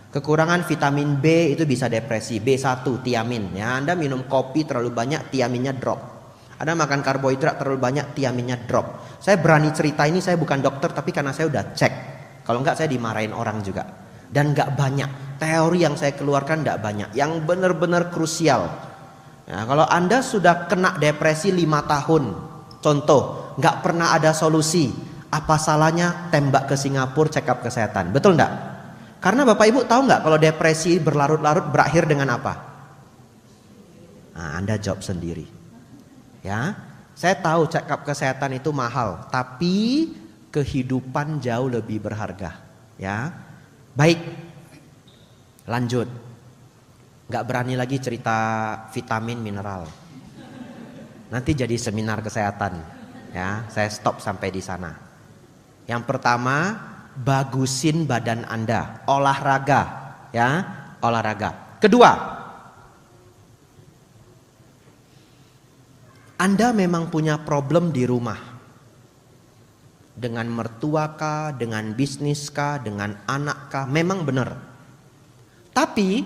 Kekurangan vitamin B itu bisa depresi. B1 tiamin ya. Anda minum kopi terlalu banyak, tiaminnya drop. Anda makan karbohidrat terlalu banyak, tiaminnya drop. Saya berani cerita ini, saya bukan dokter, tapi karena saya udah cek. Kalau enggak saya dimarahin orang juga. Dan enggak banyak. Teori yang saya keluarkan enggak banyak. Yang benar-benar krusial. Nah, kalau Anda sudah kena depresi 5 tahun, contoh, enggak pernah ada solusi. Apa salahnya tembak ke Singapura check up kesehatan? Betul enggak? Karena Bapak Ibu tahu enggak kalau depresi berlarut-larut berakhir dengan apa? Nah, Anda jawab sendiri. Ya, saya tahu check up kesehatan itu mahal, tapi kehidupan jauh lebih berharga. Ya, baik, lanjut. Gak berani lagi cerita vitamin mineral. Nanti jadi seminar kesehatan. Ya, saya stop sampai di sana. Yang pertama, bagusin badan Anda, olahraga. Ya, olahraga. Kedua, Anda memang punya problem di rumah. Dengan mertua kah, dengan bisnis kah, dengan anak kah, memang benar. Tapi,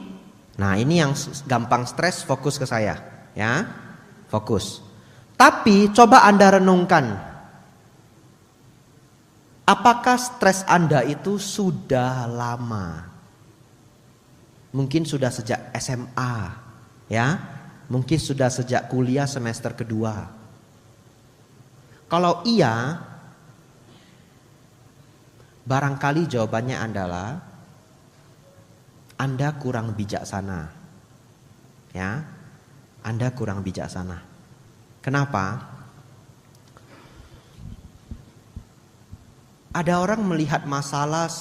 nah ini yang gampang stres, fokus ke saya. Ya, fokus. Tapi coba Anda renungkan. Apakah stres Anda itu sudah lama? Mungkin sudah sejak SMA. Ya. Mungkin sudah sejak kuliah semester kedua. Kalau iya, barangkali jawabannya adalah Anda kurang bijaksana. Ya, Anda kurang bijaksana. Kenapa? Ada orang melihat masalah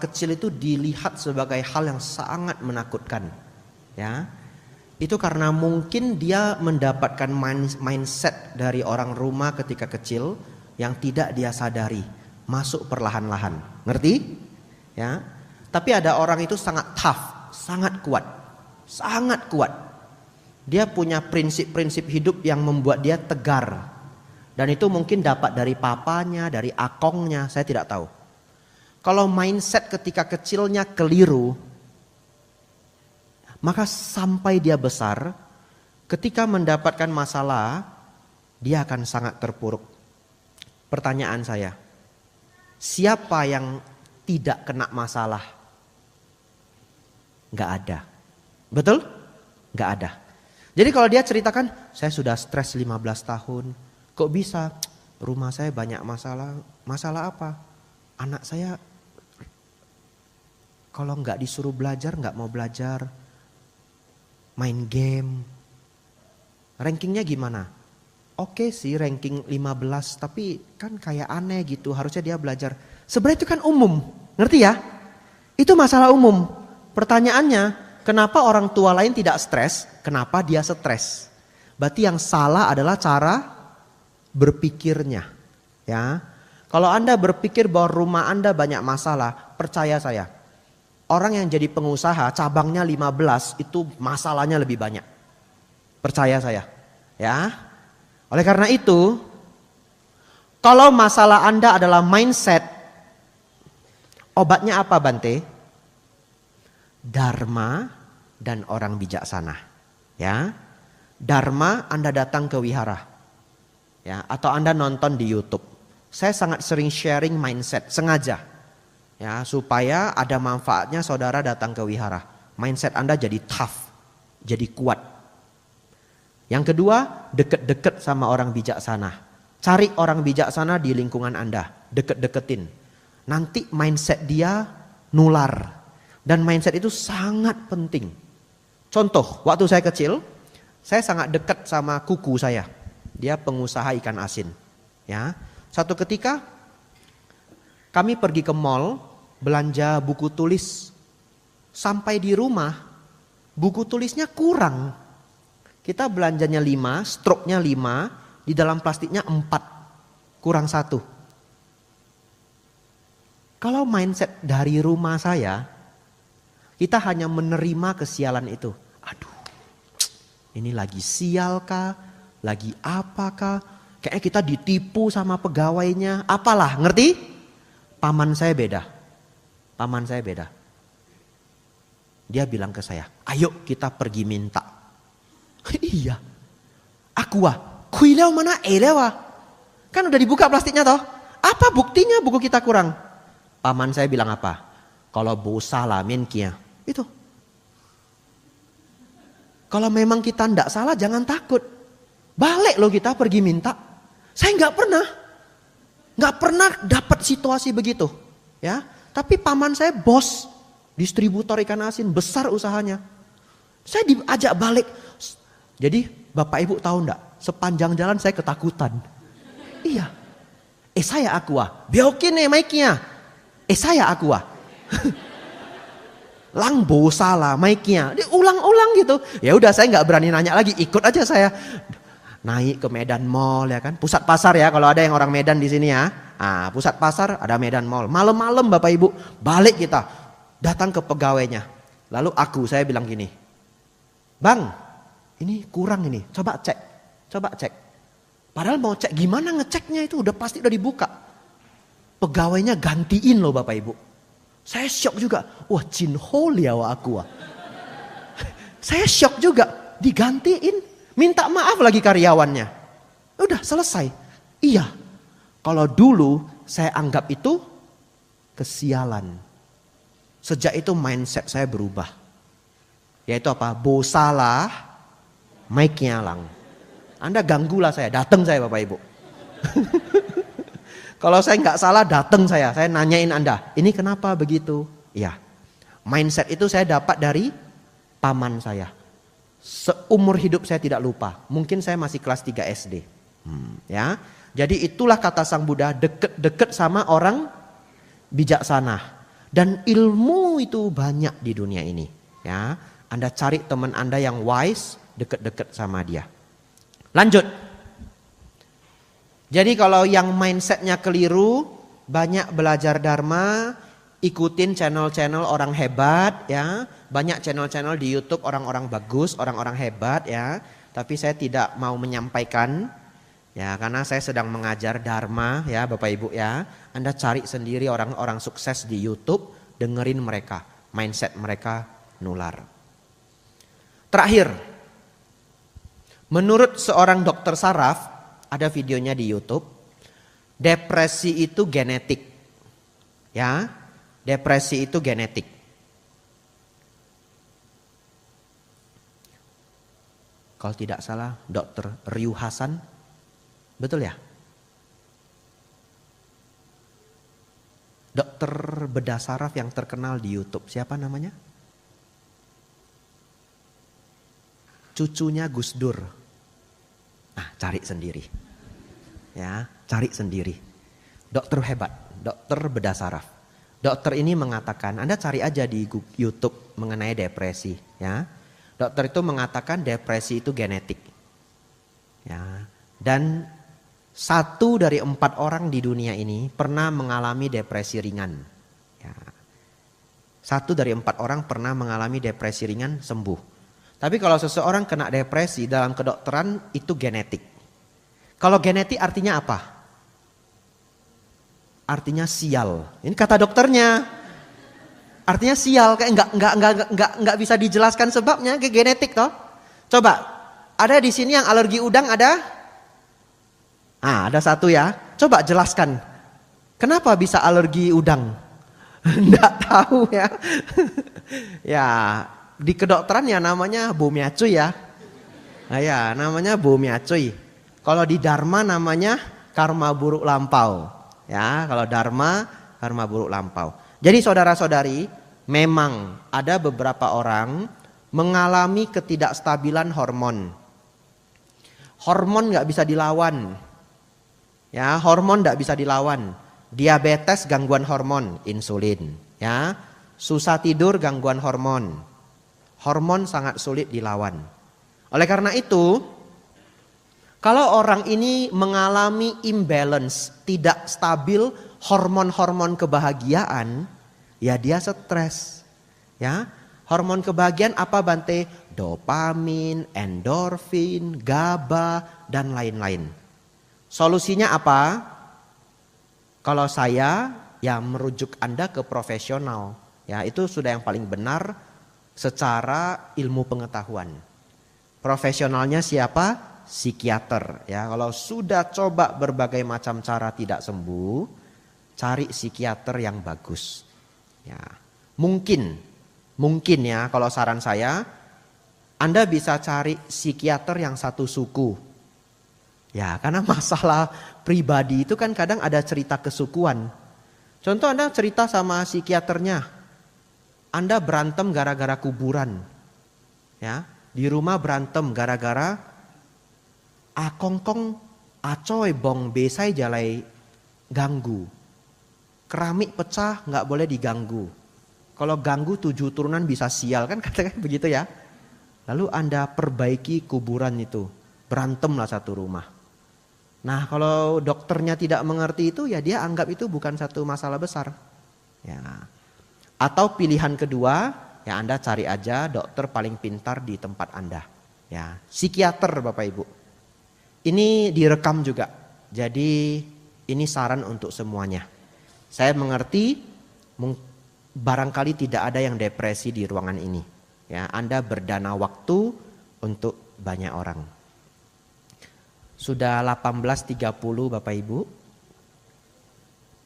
kecil itu dilihat sebagai hal yang sangat menakutkan. Ya. Itu karena mungkin dia mendapatkan mindset dari orang rumah ketika kecil yang tidak dia sadari, masuk perlahan-lahan. Ngerti? Ya. Tapi ada orang itu sangat tough, sangat kuat. Sangat kuat. Dia punya prinsip-prinsip hidup yang membuat dia tegar. Dan itu mungkin dapat dari papanya, dari akongnya, saya tidak tahu. Kalau mindset ketika kecilnya keliru, maka sampai dia besar, ketika mendapatkan masalah, dia akan sangat terpuruk. Pertanyaan saya, siapa yang tidak kena masalah? Gak ada. Betul? Gak ada. Jadi kalau dia ceritakan, saya sudah stres 15 tahun. Kok bisa? Rumah saya banyak masalah. Masalah apa? Anak saya kalau nggak disuruh belajar nggak mau belajar. Main game. Rankingnya gimana? Oke sih ranking 15, tapi kan kayak aneh gitu. Harusnya dia belajar. Sebenarnya itu kan umum. Ngerti ya? Itu masalah umum. Pertanyaannya, kenapa orang tua lain tidak stres? Kenapa dia stres? Berarti yang salah adalah cara berpikirnya, ya. Kalau Anda berpikir bahwa rumah Anda banyak masalah, percaya saya, orang yang jadi pengusaha cabangnya 15 itu masalahnya lebih banyak. Percaya saya, ya. Oleh karena itu, kalau masalah Anda adalah mindset, obatnya apa Bante? Dharma dan orang bijaksana, ya. Dharma, Anda datang ke wihara. Ya, atau Anda nonton di YouTube. Saya sangat sering sharing mindset sengaja. Ya, supaya ada manfaatnya saudara datang ke wihara. Mindset Anda jadi tough, jadi kuat. Yang kedua, deket-deket sama orang bijaksana. Cari orang bijaksana di lingkungan Anda, deket-deketin. Nanti mindset dia nular. Dan mindset itu sangat penting. Contoh, waktu saya kecil, saya sangat dekat sama kuku saya. Dia pengusaha ikan asin. Ya, satu ketika kami pergi ke mall belanja buku tulis. Sampai di rumah buku tulisnya kurang. Kita belanjanya 5, struknya 5, di dalam plastiknya 4, kurang 1. Kalau mindset dari rumah saya, kita hanya menerima kesialan itu. Aduh, ini lagi sial kah? Lagi apakah? Kayaknya kita ditipu sama pegawainya. Apalah, ngerti? Paman saya beda. Paman saya beda. Dia bilang ke saya, ayo kita pergi minta. Iya. Aku kuilew mana elewa. Kan udah dibuka plastiknya toh. Apa buktinya buku kita kurang? Paman saya bilang apa? Kalau bosa lah menkia. Itu. Kalau memang kita ndak salah jangan takut. Balik loh kita pergi minta. Saya nggak pernah dapat situasi begitu, ya. Tapi paman saya bos distributor ikan asin besar usahanya. Saya diajak balik. Jadi bapak ibu tahu nggak? Sepanjang jalan saya ketakutan. Iya. Saya aku beokin nih mic-nya. Saya aku lang bosa lah mic-nya. Diulang-ulang gitu. Ya udah saya nggak berani nanya lagi, ikut aja saya. Naik ke Medan Mall ya kan, pusat pasar ya kalau ada yang orang Medan di sini ya. Pusat pasar ada Medan Mall. Malam-malam Bapak Ibu balik kita datang ke pegawainya. Lalu saya bilang gini, Bang, ini kurang ini, coba cek. Padahal mau cek gimana ngeceknya itu udah pasti udah dibuka. Pegawainya gantiin loh Bapak Ibu. Saya shock juga, wah Jin Ho ya aku. Saya shock juga, digantiin. Minta maaf lagi karyawannya. Udah selesai. Iya. Kalau dulu saya anggap itu kesialan. Sejak itu mindset saya berubah. Yaitu apa? Bosalah, mic-nya lang. Anda ganggulah saya, datang saya Bapak Ibu. Kalau saya nggak salah datang saya nanyain Anda. Ini kenapa begitu? Iya. Mindset itu saya dapat dari paman saya. Seumur hidup saya tidak lupa. Mungkin saya masih kelas 3 SD. Ya, jadi itulah kata Sang Buddha, deket-deket sama orang bijaksana. Dan ilmu itu banyak di dunia ini. Ya, Anda cari teman Anda yang wise, deket-deket sama dia. Lanjut. Jadi kalau yang mindsetnya keliru, banyak belajar dharma, ikutin channel-channel orang hebat, ya. Banyak channel-channel di YouTube orang-orang bagus, orang-orang hebat, ya. Tapi saya tidak mau menyampaikan, ya, karena saya sedang mengajar dharma, ya, Bapak Ibu, ya. Anda cari sendiri orang-orang sukses di YouTube, dengerin mereka, mindset mereka nular. Terakhir, menurut seorang dokter saraf, ada videonya di YouTube, depresi itu genetik, ya. Depresi itu genetik. Kalau tidak salah Dr. Ryu Hasan, betul ya? Dokter bedah saraf yang terkenal di YouTube, siapa namanya? Cucunya Gus Dur. Cari sendiri. Ya, cari sendiri. Dokter hebat, dokter bedah saraf. Dokter ini mengatakan, Anda cari aja di YouTube mengenai depresi, ya. Dokter itu mengatakan depresi itu genetik. Ya. Dan 1 dari 4 orang di dunia ini pernah mengalami depresi ringan. Ya. 1 dari 4 orang pernah mengalami depresi ringan sembuh. Tapi kalau seseorang kena depresi dalam kedokteran itu genetik. Kalau genetik artinya apa? Artinya sial. Ini kata dokternya. Artinya sial, kayak enggak bisa dijelaskan sebabnya, kayak genetik toh. Coba, ada di sini yang alergi udang ada? Ada 1 ya. Coba jelaskan. Kenapa bisa alergi udang? Enggak tahu ya. Ya, di kedokteran ya namanya bumiacuy ya. Ya, namanya bumiacuy. Kalau di dharma namanya karma buruk lampau. Ya, kalau dharma karma buruk lampau. Jadi saudara-saudari, memang ada beberapa orang mengalami ketidakstabilan hormon. Hormon gak bisa dilawan. Ya, hormon gak bisa dilawan. Diabetes gangguan hormon, insulin. Ya, susah tidur gangguan hormon. Hormon sangat sulit dilawan. Oleh karena itu, kalau orang ini mengalami imbalance, tidak stabil hormon-hormon kebahagiaan, ya dia stres. Ya, hormon kebahagiaan apa Bante? Dopamin, endorfin, GABA dan lain-lain. Solusinya apa? Kalau saya ya merujuk Anda ke profesional. Ya, itu sudah yang paling benar secara ilmu pengetahuan. Profesionalnya siapa? Psikiater. Ya, kalau sudah coba berbagai macam cara tidak sembuh, cari psikiater yang bagus. Ya, mungkin ya kalau saran saya, Anda bisa cari psikiater yang satu suku. Ya, karena masalah pribadi itu kan kadang ada cerita kesukuan. Contoh Anda cerita sama psikiaternya, Anda berantem gara-gara kuburan. Ya, di rumah berantem gara-gara akongkong acoy bong besai jalai ganggu. Keramik pecah nggak boleh diganggu. Kalau ganggu 7 turunan bisa sial kan katanya begitu ya. Lalu Anda perbaiki kuburan itu. Berantemlah satu rumah. Nah kalau dokternya tidak mengerti itu ya dia anggap itu bukan satu masalah besar. Ya. Atau pilihan kedua ya Anda cari aja dokter paling pintar di tempat Anda. Ya, psikiater Bapak Ibu. Ini direkam juga. Jadi ini saran untuk semuanya. Saya mengerti barangkali tidak ada yang depresi di ruangan ini. Ya, Anda berdana waktu untuk banyak orang. Sudah 18.30 Bapak Ibu.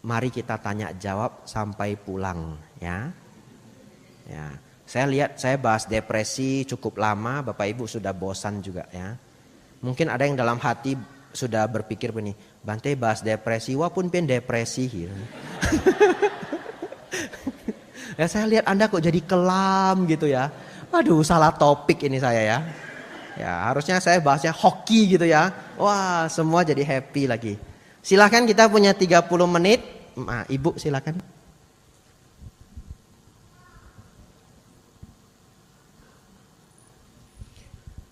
Mari kita tanya jawab sampai pulang ya. Ya, saya bahas depresi cukup lama, Bapak Ibu sudah bosan juga ya. Mungkin ada yang dalam hati sudah berpikir begini, Bante bahas depresi, walaupun pengen depresi. Ya saya lihat Anda kok jadi kelam gitu ya. Aduh salah topik ini saya ya. Ya, harusnya saya bahasnya hoki gitu ya. Wah, semua jadi happy lagi. Silahkan, kita punya 30 menit. Nah, Ibu silahkan.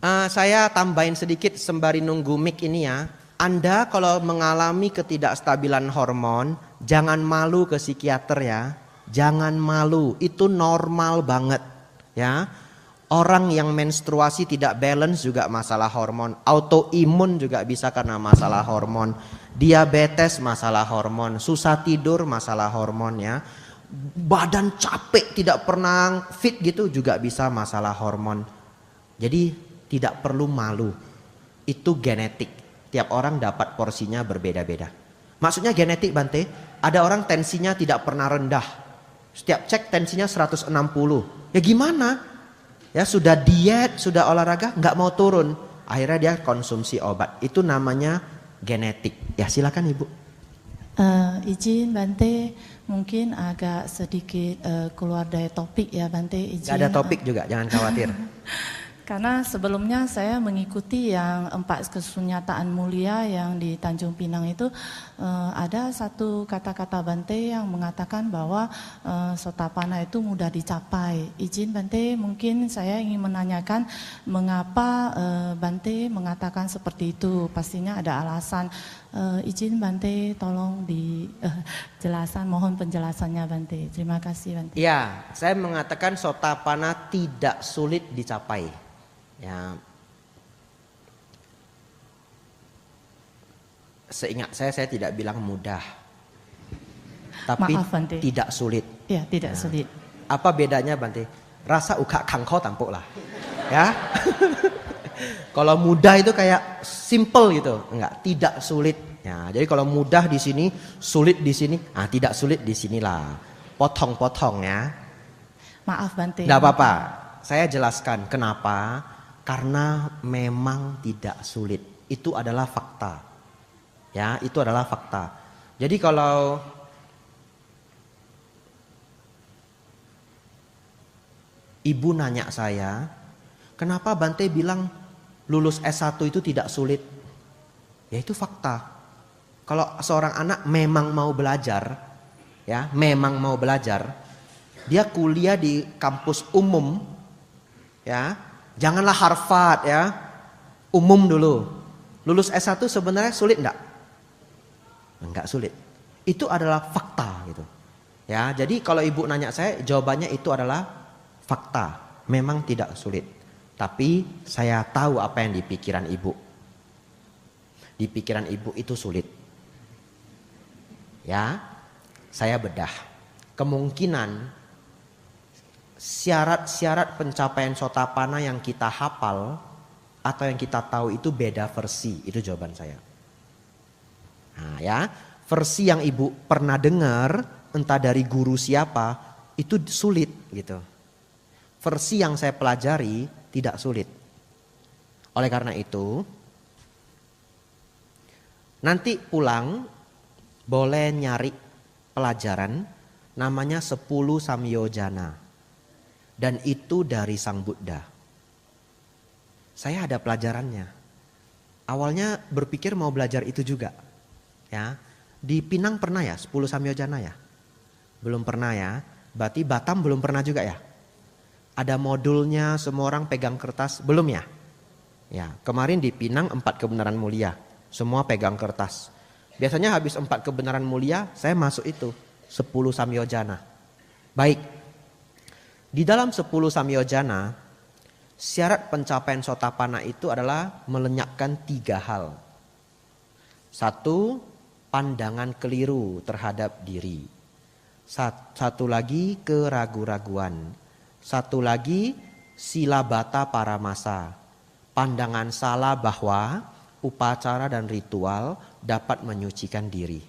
Saya tambahin sedikit sembari nunggu mic ini ya. Anda kalau mengalami ketidakstabilan hormon, jangan malu ke psikiater ya. Jangan malu, itu normal banget ya. Orang yang menstruasi tidak balance juga masalah hormon. Autoimun juga bisa karena masalah hormon. Diabetes masalah hormon. Susah tidur masalah hormon ya. Badan capek tidak pernah fit gitu juga bisa masalah hormon. Jadi tidak perlu malu. Itu genetik. Tiap orang dapat porsinya berbeda-beda. Maksudnya genetik, Bante. Ada orang tensinya tidak pernah rendah. Setiap cek tensinya 160. Ya gimana? Ya sudah diet, sudah olahraga, nggak mau turun. Akhirnya dia konsumsi obat. Itu namanya genetik. Ya silakan Ibu. Izin Bante, mungkin agak sedikit keluar dari topik ya Bante. Izin. Gak ada topik juga, jangan khawatir. Karena sebelumnya saya mengikuti yang 4 kesunyataan mulia yang di Tanjung Pinang itu, ada satu kata-kata Bante yang mengatakan bahwa Sotapanna itu mudah dicapai. Izin Bante, mungkin saya ingin menanyakan mengapa Bante mengatakan seperti itu. Pastinya ada alasan. Izin Bante tolong dijelaskan, mohon penjelasannya Bante. Terima kasih Bante. Ya, saya mengatakan Sotapanna tidak sulit dicapai. Ya, seingat saya tidak bilang mudah, tapi Maaf, Bante. tidak sulit. Ya, tidak sulit. Apa bedanya Bante? Rasa uka kangko tampuk lah, ya. Kalau mudah itu kayak simple gitu, enggak, tidak sulit. Ya, jadi kalau mudah di sini, sulit di sini, tidak sulit di sinilah. Potong-potong ya. Maaf Bante. Enggak apa-apa. Saya jelaskan kenapa. Karena memang tidak sulit. Itu adalah fakta. Ya, itu adalah fakta. Jadi kalau Ibu nanya saya, kenapa Bante bilang lulus S1 itu tidak sulit? Ya itu fakta. Kalau seorang anak memang mau belajar, ya, memang mau belajar, dia kuliah di kampus umum, ya. Janganlah Harvard ya, umum dulu. Lulus S1 sebenarnya sulit enggak? Enggak sulit. Itu adalah fakta gitu. Ya, jadi kalau Ibu nanya saya, jawabannya itu adalah fakta. Memang tidak sulit. Tapi saya tahu apa yang di pikiran Ibu. Di pikiran Ibu itu sulit. Ya, saya bedah. Kemungkinan syarat-syarat pencapaian Sotapanna yang kita hafal atau yang kita tahu itu beda versi. Itu jawaban saya. Nah ya, versi yang Ibu pernah dengar entah dari guru siapa itu sulit gitu. Versi yang saya pelajari tidak sulit. Oleh karena itu, nanti pulang boleh nyari pelajaran namanya 10 Samyojana. Dan itu dari Sang Buddha. Saya ada pelajarannya. Awalnya berpikir mau belajar itu juga. Ya, di Pinang pernah ya 10 Samyojana ya? Belum pernah ya. Berarti Batam belum pernah juga ya? Ada modulnya, semua orang pegang kertas, belum ya? Ya, kemarin di Pinang 4 kebenaran mulia. Semua pegang kertas. Biasanya habis 4 kebenaran mulia, saya masuk itu 10 Samyojana. Baik. Di dalam 10 Samyojana, syarat pencapaian Sotapanna itu adalah melenyapkan 3 hal. 1, pandangan keliru terhadap diri. 1 lagi keraguan-raguan. 1 lagi silabata paramasa. Pandangan salah bahwa upacara dan ritual dapat menyucikan diri.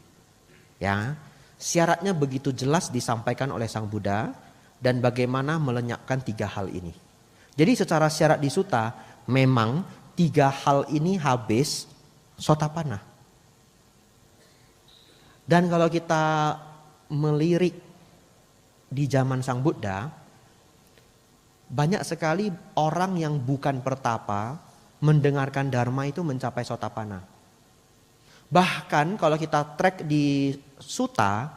Ya, syaratnya begitu jelas disampaikan oleh Sang Buddha. Dan bagaimana melenyapkan 3 hal ini. Jadi secara syarat di Sutta, memang 3 hal ini habis Sotapanna. Dan kalau kita melirik di zaman Sang Buddha, banyak sekali orang yang bukan pertapa, mendengarkan dharma itu mencapai sotapanna. Bahkan kalau kita track di sutta,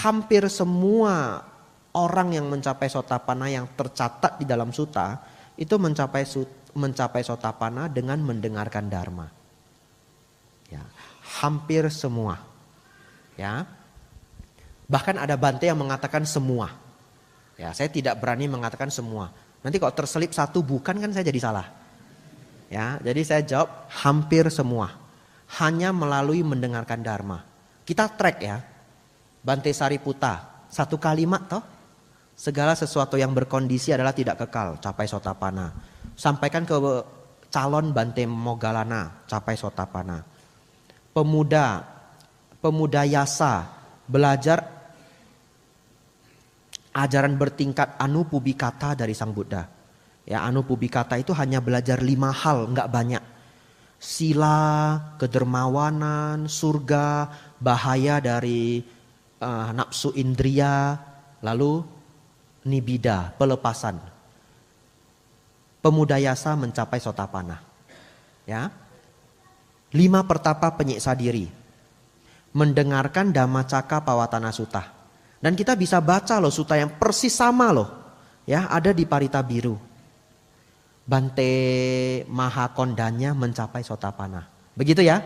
hampir semua orang yang mencapai sotapanna yang tercatat di dalam sutta itu mencapai sotapanna dengan mendengarkan dharma. Ya, hampir semua. Ya. Bahkan ada Bante yang mengatakan semua. Ya, saya tidak berani mengatakan semua. Nanti kalau terselip satu bukan kan saya jadi salah. Ya, jadi saya jawab hampir semua. Hanya melalui mendengarkan dharma. Kita track ya. Bante Sariputta, satu kalimat toh. Segala sesuatu yang berkondisi adalah tidak kekal, capai sotapanna. Sampaikan ke calon Bante Moggallana, capai sotapanna. Pemuda Yasa, belajar ajaran bertingkat Anupubikata dari Sang Buddha. Ya, Anupubikata itu hanya belajar 5 hal, enggak banyak. Sila, kedermawanan, surga, bahaya dari nafsu indria, lalu nibida, pelepasan. Pemuda Yasa mencapai sotapanna. Ya. 5 pertapa penyiksa diri. Mendengarkan Dhammacakka Pavattana Sutta. Dan kita bisa baca loh sutta yang persis sama loh. Ya, ada di Parita Biru. Bante Mahakondanya mencapai sotapanna. Begitu ya.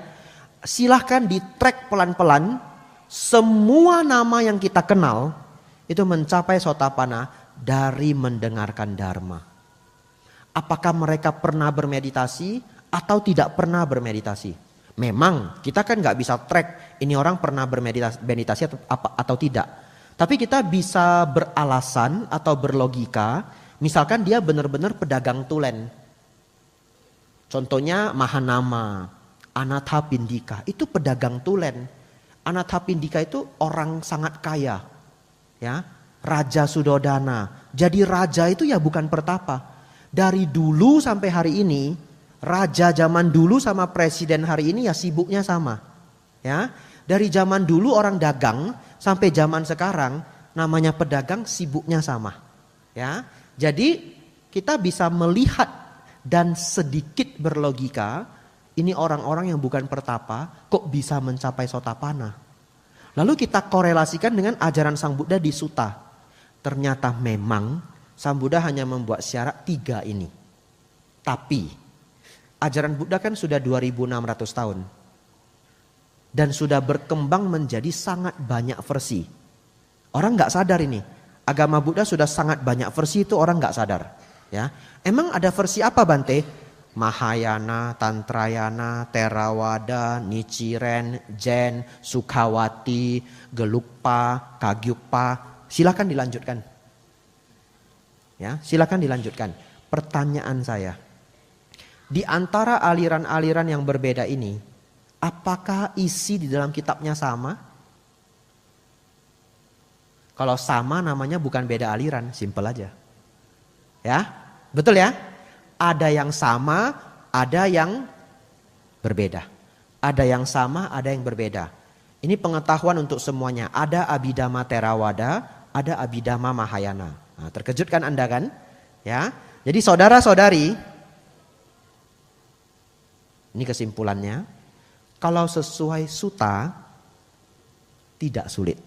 Silahkan di track pelan-pelan. Semua nama yang kita kenal itu mencapai sotapanna dari mendengarkan dharma. Apakah mereka pernah bermeditasi atau tidak pernah bermeditasi? Memang kita kan gak bisa track ini orang pernah bermeditasi atau tidak. Tapi kita bisa beralasan atau berlogika, misalkan dia benar-benar pedagang tulen. Contohnya Mahanama, Anathapindika, itu pedagang tulen. Anathapindika itu orang sangat kaya. Ya, Raja Sudodana. Jadi raja itu ya bukan pertapa. Dari dulu sampai hari ini, raja zaman dulu sama presiden hari ini ya sibuknya sama. Ya, dari zaman dulu orang dagang sampai zaman sekarang namanya pedagang sibuknya sama. Ya. Jadi kita bisa melihat dan sedikit berlogika ini orang-orang yang bukan pertapa kok bisa mencapai sotapanna. Lalu kita korelasikan dengan ajaran Sang Buddha di sutta. Ternyata memang Sang Buddha hanya membuat syarat 3 ini. Tapi ajaran Buddha kan sudah 2600 tahun. Dan sudah berkembang menjadi sangat banyak versi. Orang gak sadar ini. Agama Buddha sudah sangat banyak versi itu orang gak sadar. Ya, emang ada versi apa Bante? Mahayana, Tantrayana, Theravada, Nichiren, Zen, Sukhawati, Gelugpa, Kagyupa. Silakan dilanjutkan. Ya, silakan dilanjutkan. Pertanyaan saya. Di antara aliran-aliran yang berbeda ini, apakah isi di dalam kitabnya sama? Kalau sama namanya bukan beda aliran, simpel aja. Ya, betul ya? Ada yang sama, ada yang berbeda. Ada yang sama, ada yang berbeda. Ini pengetahuan untuk semuanya. Ada Abhidhamma Theravada, ada Abhidhamma Mahayana. Nah, terkejut kan Anda kan? Ya. Jadi saudara-saudari, ini kesimpulannya. Kalau sesuai sutta, tidak sulit.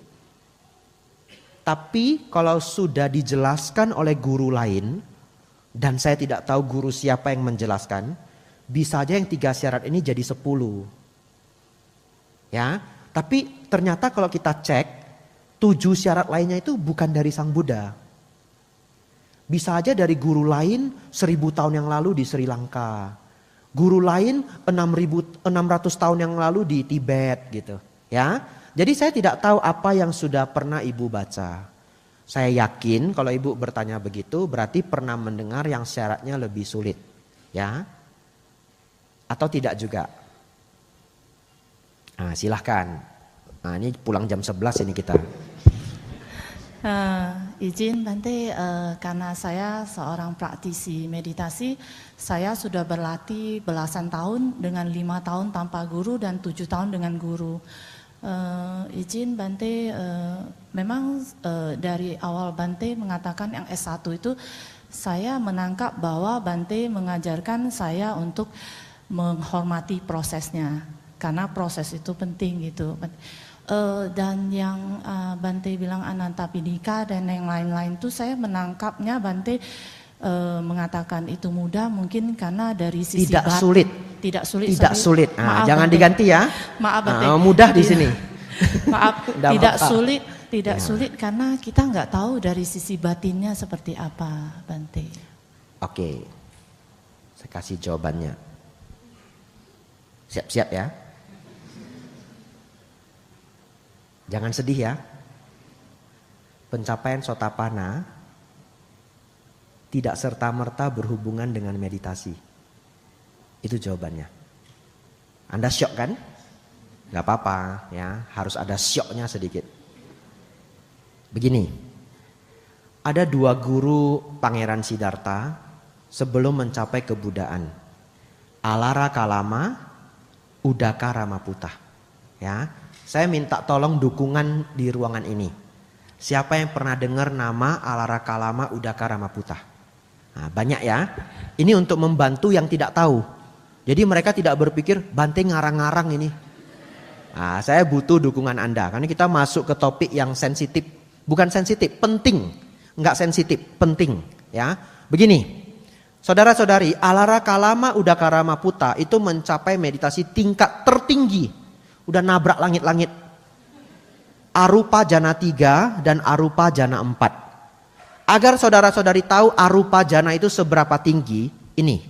Tapi kalau sudah dijelaskan oleh guru lain, dan saya tidak tahu guru siapa yang menjelaskan, bisa aja yang 3 syarat ini jadi 10. Ya, tapi ternyata kalau kita cek, 7 syarat lainnya itu bukan dari Sang Buddha. Bisa aja dari guru lain 1000 tahun yang lalu di Sri Lanka. Guru lain 600 tahun yang lalu di Tibet gitu. Ya, jadi saya tidak tahu apa yang sudah pernah ibu baca. Saya yakin kalau ibu bertanya begitu berarti pernah mendengar yang syaratnya lebih sulit. Ya, atau tidak juga. Nah, silahkan. Nah, ini pulang jam 11 ini kita. Izin Bante, karena saya seorang praktisi meditasi, saya sudah berlatih belasan tahun dengan 5 tahun tanpa guru dan 7 tahun dengan guru. Izin Bante, memang dari awal Bante mengatakan yang S1 itu saya menangkap bahwa Bante mengajarkan saya untuk menghormati prosesnya, karena proses itu penting gitu. Dan yang Bante bilang Anantapindika dan yang lain-lain itu saya menangkapnya Bante mengatakan itu mudah mungkin karena dari sisi Tidak sulit. Tidak sulit. Tidak sulit. Maaf, Jangan Bante. diganti ya. Maaf Bante. Mudah di sini. Maaf, Nggak tidak apa-apa. sulit, tidak sulit karena kita nggak tahu dari sisi batinnya seperti apa, Bante. Oke, saya kasih jawabannya. Siap-siap ya. Jangan sedih ya. Pencapaian Sotapanna tidak serta-merta berhubungan dengan meditasi. Itu jawabannya. Anda syok kan? Gak apa-apa ya, harus ada syoknya sedikit. Begini, ada 2 guru Pangeran Siddhartha sebelum mencapai kebudaan. Alara Kalama, Udaka Ramaputa. Ya, saya minta tolong dukungan di ruangan ini. Siapa yang pernah dengar nama Alara Kalama, Udaka Ramaputa? Nah, banyak ya. Ini untuk membantu yang tidak tahu. Jadi mereka tidak berpikir Bante ngarang-ngarang ini. Nah, saya butuh dukungan Anda karena kita masuk ke topik yang sensitif. Bukan sensitif, penting. Enggak sensitif, penting. Ya, begini, saudara-saudari, Alara Kalama Udaka Ramaputa itu mencapai meditasi tingkat tertinggi. Udah nabrak langit-langit. Arupa Jana 3 dan Arupa Jana 4. Agar saudara-saudari tahu Arupa Jana itu seberapa tinggi, ini.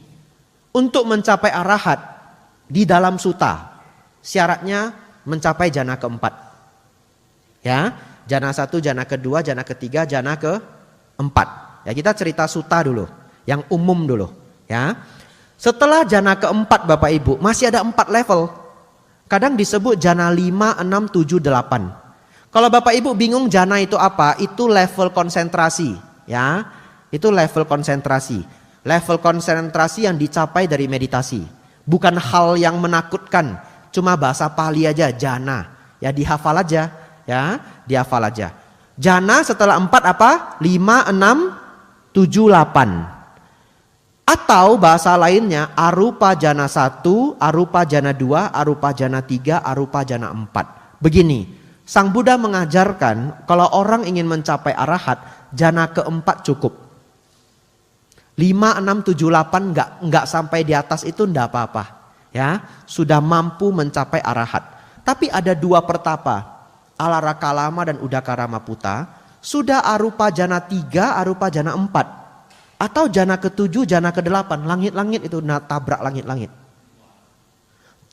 Untuk mencapai arahat di dalam suta, syaratnya mencapai jana keempat. Ya, jana 1, jana kedua, jana ketiga, jana keempat. Ya, kita cerita suta dulu, yang umum dulu. Ya, setelah jana keempat Bapak Ibu masih ada 4 level. Kadang disebut jana 5, 6, 7, 8. Kalau Bapak Ibu bingung jana itu apa, itu level konsentrasi. Ya, itu level konsentrasi. Level konsentrasi yang dicapai dari meditasi. Bukan hal yang menakutkan. Cuma bahasa Pali aja, jana. Ya dihafal aja, ya, dihafal aja. Jana setelah 4 apa? 5, 6, 7, 8. Atau bahasa lainnya arupa jana 1, arupa jana 2, arupa jana 3, arupa jana 4. Begini, Sang Buddha mengajarkan kalau orang ingin mencapai arahat, jana keempat cukup. 5, 6, 7, 8 enggak sampai di atas itu enggak apa-apa. Ya, sudah mampu mencapai arahat. Tapi ada 2 pertapa, Alara Kalama dan Udaka Ramaputa, sudah arupa jana 3, arupa jana 4. Atau jana ke-7, jana ke-8, langit-langit itu tabrak langit-langit.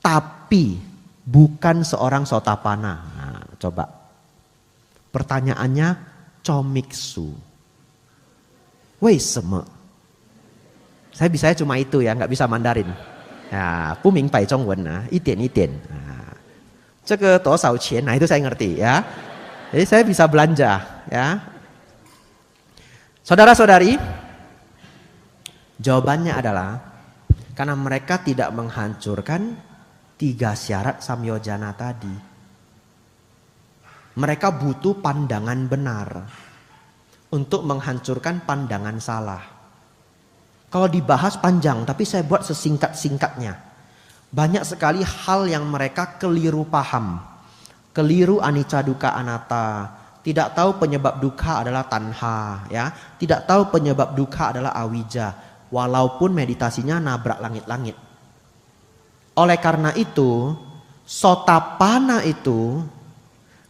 Tapi bukan seorang Sotapanna. Nah, coba. Pertanyaannya, comiksu. Weiseme. Saya bisanya cuma itu ya, nggak bisa Mandarin. Ya, 不明白中文啊，一点一点啊，这个多少钱？ Nah itu saya ngerti ya. Jadi saya bisa belanja ya. Saudara-saudari, jawabannya adalah karena mereka tidak menghancurkan 3 syarat samyojana tadi. Mereka butuh pandangan benar untuk menghancurkan pandangan salah. Kalau dibahas panjang, tapi saya buat sesingkat-singkatnya. Banyak sekali hal yang mereka keliru paham. Keliru anicca dukkha anatta. Tidak tahu penyebab dukkha adalah tanha. Ya. Tidak tahu penyebab dukkha adalah awija. Walaupun meditasinya nabrak langit-langit. Oleh karena itu, Sotapanna itu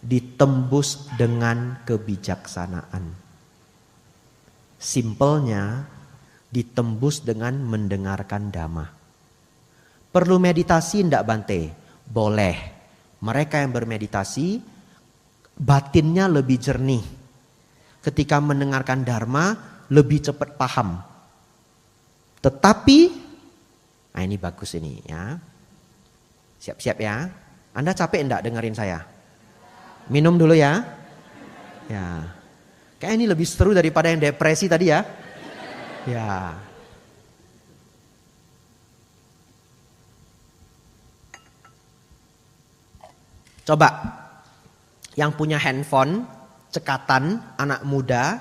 ditembus dengan kebijaksanaan. Simpelnya, ditembus dengan mendengarkan dhamma. Perlu meditasi enggak Bante? Boleh. Mereka yang bermeditasi batinnya lebih jernih. Ketika mendengarkan dharma lebih cepat paham. Tetapi, nah ini bagus ini ya. Siap-siap ya. Anda capek enggak dengerin saya? Minum dulu ya. Ya. Kayak ini lebih seru daripada yang depresi tadi ya. Ya. Coba yang punya handphone, cekatan, anak muda,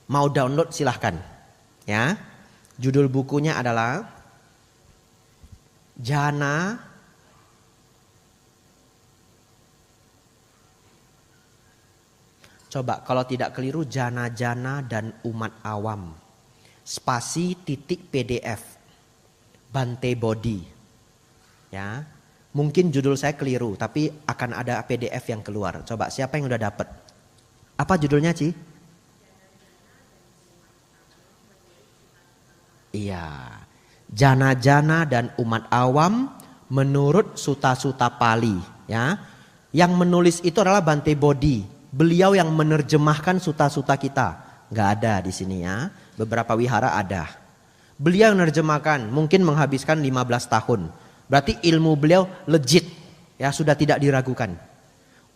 Mau download silahkan. Ya, judul bukunya adalah Jana Coba kalau tidak keliru, Jana-Jana dan Umat Awam. Spasi titik PDF. Bante Body. Ya. Mungkin judul saya keliru, tapi akan ada PDF yang keluar. Coba siapa yang udah dapat? Apa judulnya, Ci? Iya. Jana-Jana dan Umat Awam menurut Suta-Suta Pali. Ya. Yang menulis itu adalah Bante Body. Beliau yang menerjemahkan suta-suta kita. Nggak ada di sini ya. Beberapa wihara ada. Beliau yang menerjemahkan, mungkin menghabiskan 15 tahun. Berarti ilmu beliau legit. Ya, sudah tidak diragukan.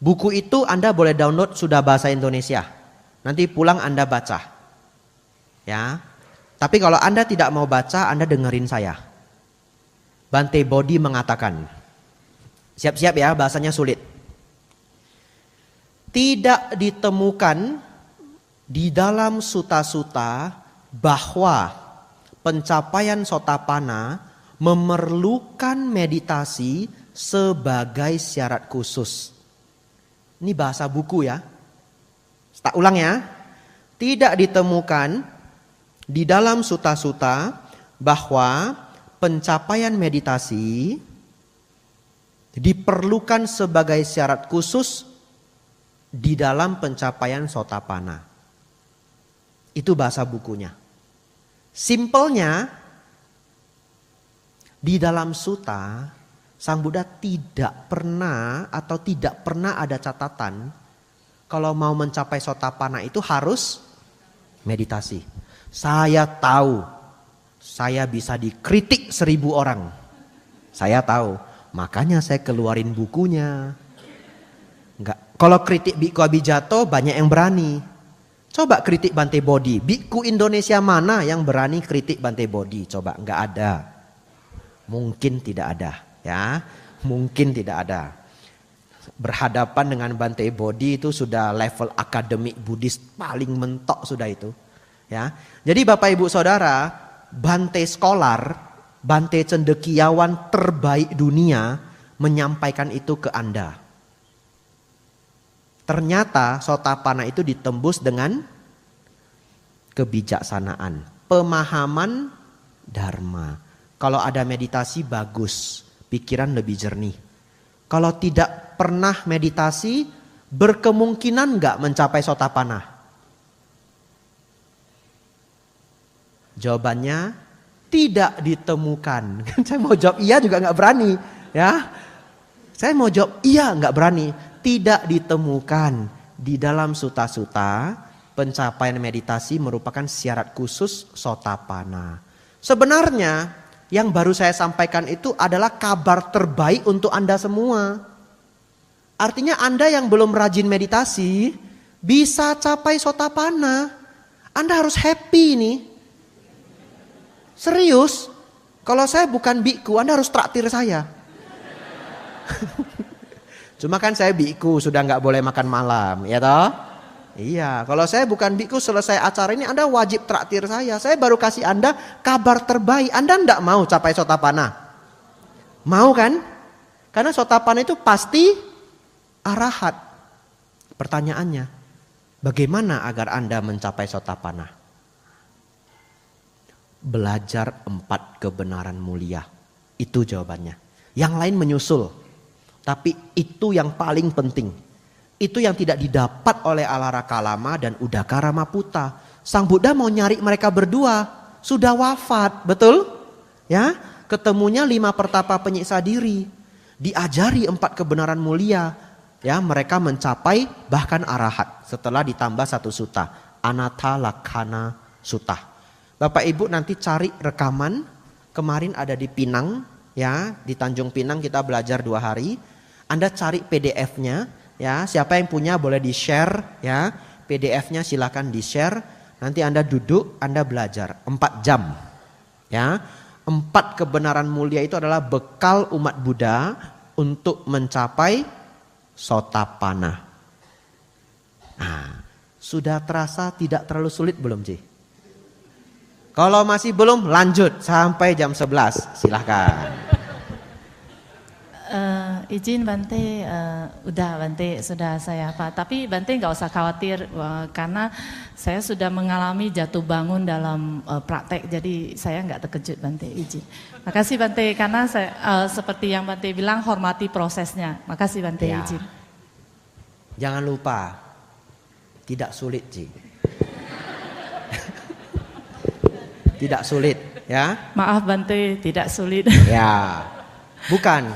Buku itu Anda boleh download sudah bahasa Indonesia. Nanti pulang Anda baca. Ya. Tapi kalau Anda tidak mau baca, Anda dengerin saya. Bante Body mengatakan. Siap-siap ya, bahasanya sulit. Tidak ditemukan di dalam suta-suta bahwa pencapaian Sotapanna memerlukan meditasi sebagai syarat khusus. Ini bahasa buku ya. Tak ulang ya. Tidak ditemukan di dalam suta-suta bahwa pencapaian meditasi diperlukan sebagai syarat khusus di dalam pencapaian Sotapanna. Itu bahasa bukunya. Simpelnya, di dalam suta, Sang Buddha tidak pernah ada catatan kalau mau mencapai Sotapanna itu harus meditasi. Saya tahu, saya bisa dikritik 1000 orang. Saya tahu, makanya saya keluarin bukunya. Enggak. Kalau kritik Biku Abijato banyak yang berani. Coba kritik Bante Body. Biku Indonesia mana yang berani kritik Bante Body? Coba, enggak ada. Mungkin tidak ada, ya. Mungkin tidak ada. Berhadapan dengan Bante Body itu sudah level akademik Buddhis paling mentok sudah itu, ya. Jadi Bapak Ibu Saudara, Bante Scholar, Bante cendekiawan terbaik dunia menyampaikan itu ke Anda. Ternyata Sotapanna itu ditembus dengan kebijaksanaan, pemahaman dharma. Kalau ada meditasi bagus, pikiran lebih jernih. Kalau tidak pernah meditasi, berkemungkinan nggak mencapai Sotapanna? Jawabannya tidak ditemukan. Saya mau jawab iya juga nggak berani, ya. Saya mau jawab iya nggak berani. Tidak ditemukan di dalam suta-suta pencapaian meditasi merupakan syarat khusus Sotapanna. Sebenarnya yang baru saya sampaikan itu adalah kabar terbaik untuk Anda semua. Artinya Anda yang belum rajin meditasi bisa capai Sotapanna. Anda harus happy nih. Serius. Kalau saya bukan biku, Anda harus traktir saya. Cuma kan saya biku, sudah nggak boleh makan malam, ya toh? Iya, kalau saya bukan biku, selesai acara ini Anda wajib traktir saya. Saya baru kasih Anda kabar terbaik. Anda nggak mau capai Sotapanna? Mau kan? Karena Sotapanna itu pasti arahat. Pertanyaannya, bagaimana agar Anda mencapai Sotapanna? Belajar 4 kebenaran mulia. Itu jawabannya. Yang lain menyusul. Tapi itu yang paling penting. Itu yang tidak didapat oleh Alara Kalama dan Udakara Maputa. Sang Buddha mau nyari mereka berdua. Sudah wafat, betul? Ya, ketemunya 5 pertapa penyiksa diri. Diajari 4 kebenaran mulia. Ya, mereka mencapai bahkan arahat. Setelah ditambah 1 sutta. Anatta Lakhana Sutta. Bapak Ibu nanti cari rekaman. Kemarin ada di Pinang. Ya, di Tanjung Pinang kita belajar 2 hari. Anda cari PDF-nya, ya. Siapa yang punya boleh di-share, ya. PDF-nya silakan di-share. Nanti Anda duduk, Anda belajar 4 jam. Ya. 4 kebenaran mulia itu adalah bekal umat Buddha untuk mencapai Sotapanna. Nah, Sudah terasa tidak terlalu sulit belum, Ci? Kalau masih belum, lanjut sampai jam 11. Silahkan. Izin Bante, udah Bante sudah saya apa. Tapi Bante nggak usah khawatir karena saya sudah mengalami jatuh bangun dalam praktek, jadi saya nggak terkejut Bante. Izin. Makasih Bante karena saya seperti yang Bante bilang hormati prosesnya. Makasih Bante. Ya. Izin. Jangan lupa, tidak sulit, Ci. Tidak sulit, ya. Maaf Bante, tidak sulit. Ya, bukan.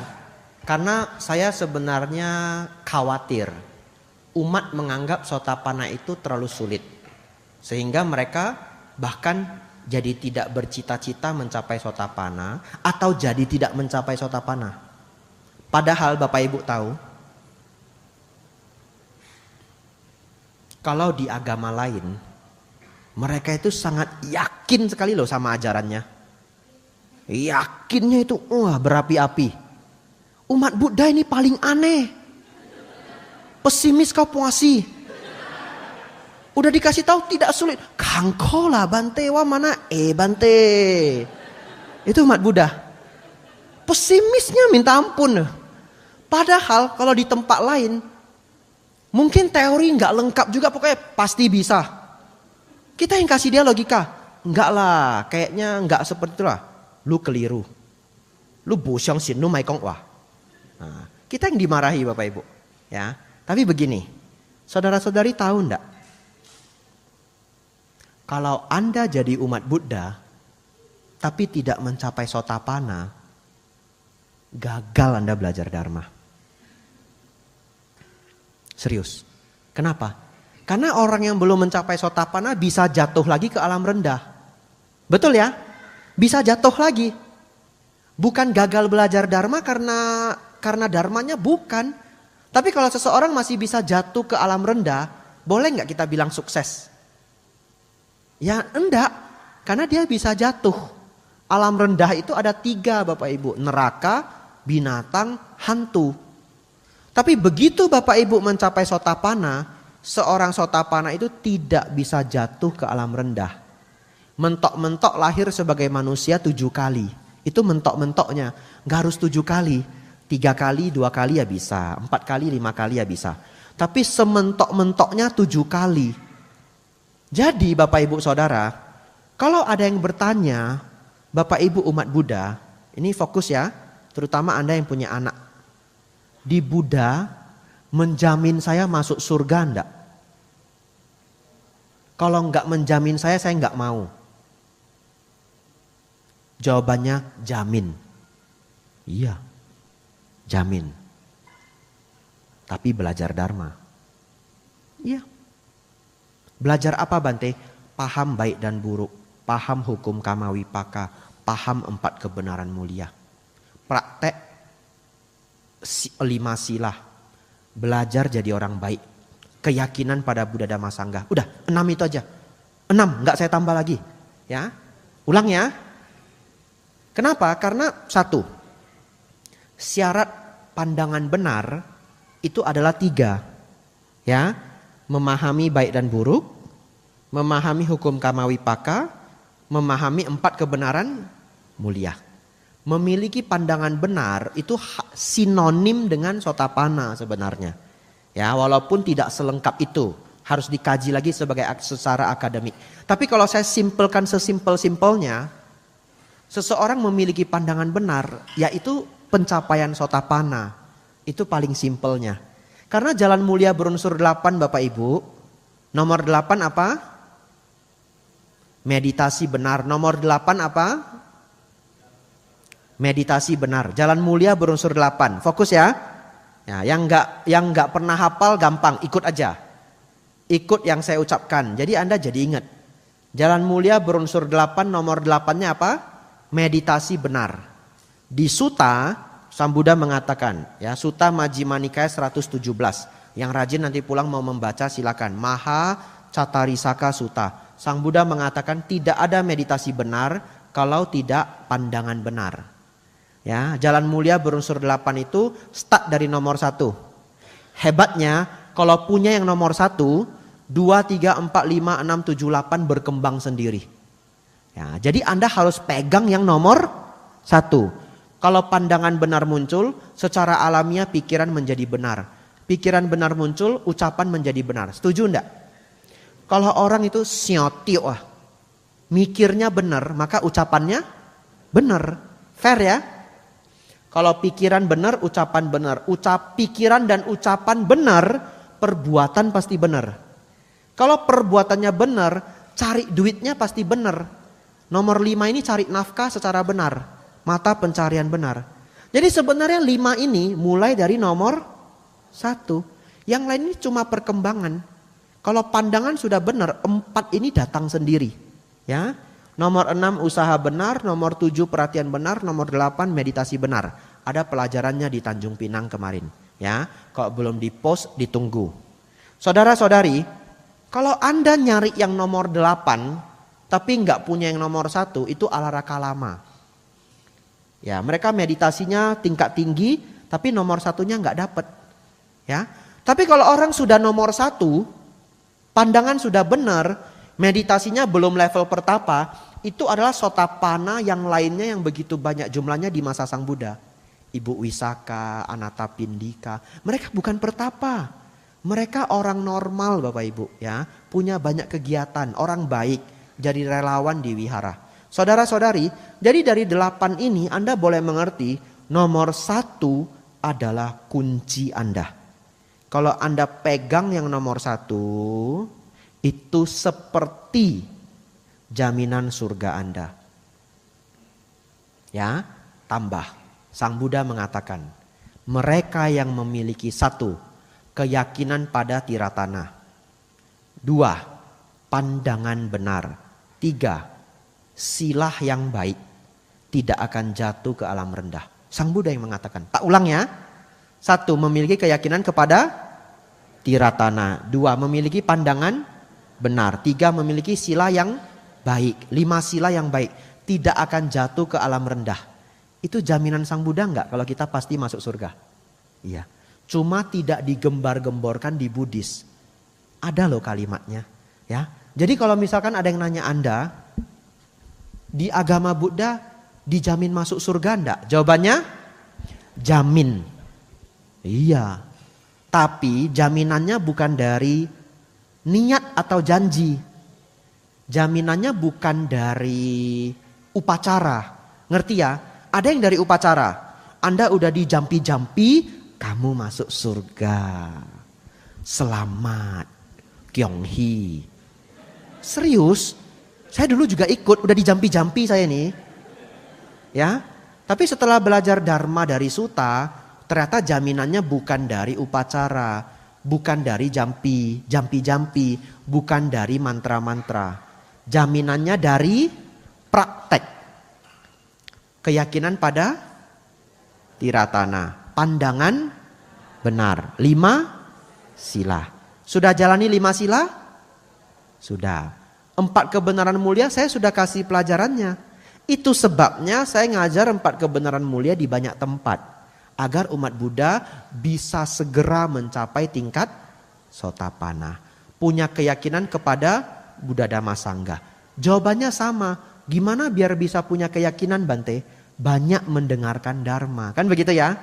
Karena saya sebenarnya khawatir umat menganggap Sotapanna itu terlalu sulit. Sehingga mereka bahkan jadi tidak bercita-cita mencapai Sotapanna atau jadi tidak mencapai Sotapanna. Padahal Bapak Ibu tahu, kalau di agama lain, mereka itu sangat yakin sekali loh sama ajarannya. Yakinnya itu berapi-api. Umat Buddha ini paling aneh. Pesimis kau puasi. Udah dikasih tahu tidak sulit. Kangko lah Bante, wah mana Bante. Itu umat Buddha. Pesimisnya minta ampun. Padahal kalau di tempat lain, mungkin teori nggak lengkap juga, pokoknya pasti bisa. Kita yang kasih dia logika, enggak lah, kayaknya enggak seperti itulah. Lu keliru. Lu bosyang sin, lu mai kong wah. Nah, kita yang dimarahi Bapak Ibu, ya. Tapi begini, saudara-saudari tahu enggak? Kalau Anda jadi umat Buddha, tapi tidak mencapai Sotapanna, gagal Anda belajar Dharma. Serius. Kenapa? Karena orang yang belum mencapai Sotapanna bisa jatuh lagi ke alam rendah. Betul ya? Bisa jatuh lagi. Bukan gagal belajar Dharma karena Dharmanya bukan. Tapi kalau seseorang masih bisa jatuh ke alam rendah, boleh nggak kita bilang sukses? Ya enggak, karena dia bisa jatuh. Alam rendah itu ada 3 Bapak Ibu, neraka, binatang, hantu. Tapi begitu Bapak Ibu mencapai Sotapanna, seorang Sotapanna itu tidak bisa jatuh ke alam rendah. Mentok-mentok lahir sebagai manusia 7 kali. Itu mentok-mentoknya, nggak harus 7 kali. 3 kali, 2 kali ya bisa, 4 kali, 5 kali ya bisa. Tapi sementok-mentoknya 7 kali. Jadi Bapak Ibu Saudara, kalau ada yang bertanya, Bapak Ibu umat Buddha, ini fokus ya, terutama Anda yang punya anak. Di Buddha menjamin saya masuk surga enggak? Kalau enggak menjamin saya enggak mau. Jawabannya jamin. Iya, jamin. Tapi belajar Dharma. Iya. Belajar apa Bante? Paham baik dan buruk, paham hukum kama wipaka, paham 4 kebenaran mulia. Praktek 5 sila. Belajar jadi orang baik. Keyakinan pada Buddha Dhamma Sangha. Udah 6 itu aja. 6, enggak saya tambah lagi. Ya, ulang ya. Kenapa? Karena 1, syarat pandangan benar itu adalah 3. Ya, memahami baik dan buruk, memahami hukum kama wipaka, memahami 4 kebenaran mulia. Memiliki pandangan benar itu sinonim dengan Sotapanna sebenarnya. Ya, walaupun tidak selengkap itu, harus dikaji lagi secara akademik. Tapi kalau saya simpelkan sesimpel-simpelnya, seseorang memiliki pandangan benar, yaitu pencapaian Sotapanna. Itu paling simpelnya. Karena jalan mulia berunsur 8 Bapak Ibu. Nomor 8 apa? Meditasi benar. Nomor 8 apa? Meditasi benar. Jalan mulia berunsur 8. Fokus ya. Ya, yang enggak pernah hafal gampang, ikut aja. Ikut yang saya ucapkan. Jadi Anda jadi ingat. Jalan mulia berunsur 8, nomor 8-nya apa? Meditasi benar. Di Sutta, Sang Buddha mengatakan, ya, Sutta Majjhima Nikaya 117. Yang rajin nanti pulang mau membaca silakan. Maha Catarisaka Sutta. Sang Buddha mengatakan tidak ada meditasi benar kalau tidak pandangan benar. Ya, jalan mulia berunsur 8 itu start dari nomor 1. Hebatnya kalau punya yang nomor 1, 2, 3, 4, 5, 6, 7, 8 berkembang sendiri. Ya, jadi Anda harus pegang yang nomor 1. Kalau pandangan benar muncul, secara alamiah pikiran menjadi benar. Pikiran benar muncul, ucapan menjadi benar. Setuju enggak? Kalau orang itu siotiok, mikirnya benar, maka ucapannya benar. Fair ya? Kalau pikiran benar, ucapan benar. Pikiran dan ucapan benar, perbuatan pasti benar. Kalau perbuatannya benar, cari duitnya pasti benar. Nomor 5 ini cari nafkah secara benar. Mata pencarian benar. Jadi sebenarnya 5 ini mulai dari nomor 1. Yang lain ini cuma perkembangan. Kalau pandangan sudah benar, 4 ini datang sendiri. Ya, nomor 6 usaha benar, nomor 7 perhatian benar, nomor 8 meditasi benar. Ada pelajarannya di Tanjung Pinang kemarin. Ya, kalau belum di-post ditunggu. Saudara-saudari, kalau Anda nyari yang nomor 8 tapi nggak punya yang nomor 1, itu ala raka lama. Ya, mereka meditasinya tingkat tinggi, tapi nomor 1-nya nggak dapet. Ya, tapi kalau orang sudah nomor 1, pandangan sudah benar, meditasinya belum level pertapa, itu adalah sotapana yang lainnya yang begitu banyak jumlahnya di masa Sang Buddha. Ibu Wisaka, Anatapindika, mereka bukan pertapa. Mereka orang normal Bapak Ibu, ya, punya banyak kegiatan, orang baik. Jadi relawan di wihara. Saudara-saudari, jadi dari 8 ini Anda boleh mengerti nomor 1 adalah kunci Anda. Kalau Anda pegang yang nomor 1, itu seperti jaminan surga Anda. Ya, tambah. Sang Buddha mengatakan, mereka yang memiliki 1, keyakinan pada tiratana. 2, pandangan benar. 3, silah yang baik, tidak akan jatuh ke alam rendah. Sang Buddha yang mengatakan. Tak ulang ya. 1, memiliki keyakinan kepada tiratana. 2, memiliki pandangan benar. 3, memiliki sila yang baik. 5 sila yang baik, tidak akan jatuh ke alam rendah. Itu jaminan Sang Buddha enggak kalau kita pasti masuk surga? Iya. Cuma tidak digembar-gemborkan di Buddhis. Ada loh kalimatnya, ya. Jadi kalau misalkan ada yang nanya Anda, di agama Buddha dijamin masuk surga enggak? Jawabannya, jamin. Iya. Tapi jaminannya bukan dari niat atau janji. Jaminannya bukan dari upacara. Ngerti ya? Ada yang dari upacara. Anda udah dijampi-jampi, kamu masuk surga. Selamat. Kyonghi. Serius, saya dulu juga ikut, udah dijampi-jampi saya nih. Ya, tapi setelah belajar Dharma dari Sutta, ternyata jaminannya bukan dari upacara, bukan dari jampi-jampi, bukan dari mantra-mantra. Jaminannya dari praktek. Keyakinan pada tiratana, pandangan benar. 5 sila. Sudah jalani 5 sila? Sudah. 4 kebenaran mulia saya sudah kasih pelajarannya. Itu sebabnya saya ngajar 4 kebenaran mulia di banyak tempat. Agar umat Buddha bisa segera mencapai tingkat Sotapanna. Punya keyakinan kepada Buddha Dhamma Sangha. Jawabannya sama. Gimana biar bisa punya keyakinan Bante? Banyak mendengarkan Dharma. Kan begitu ya?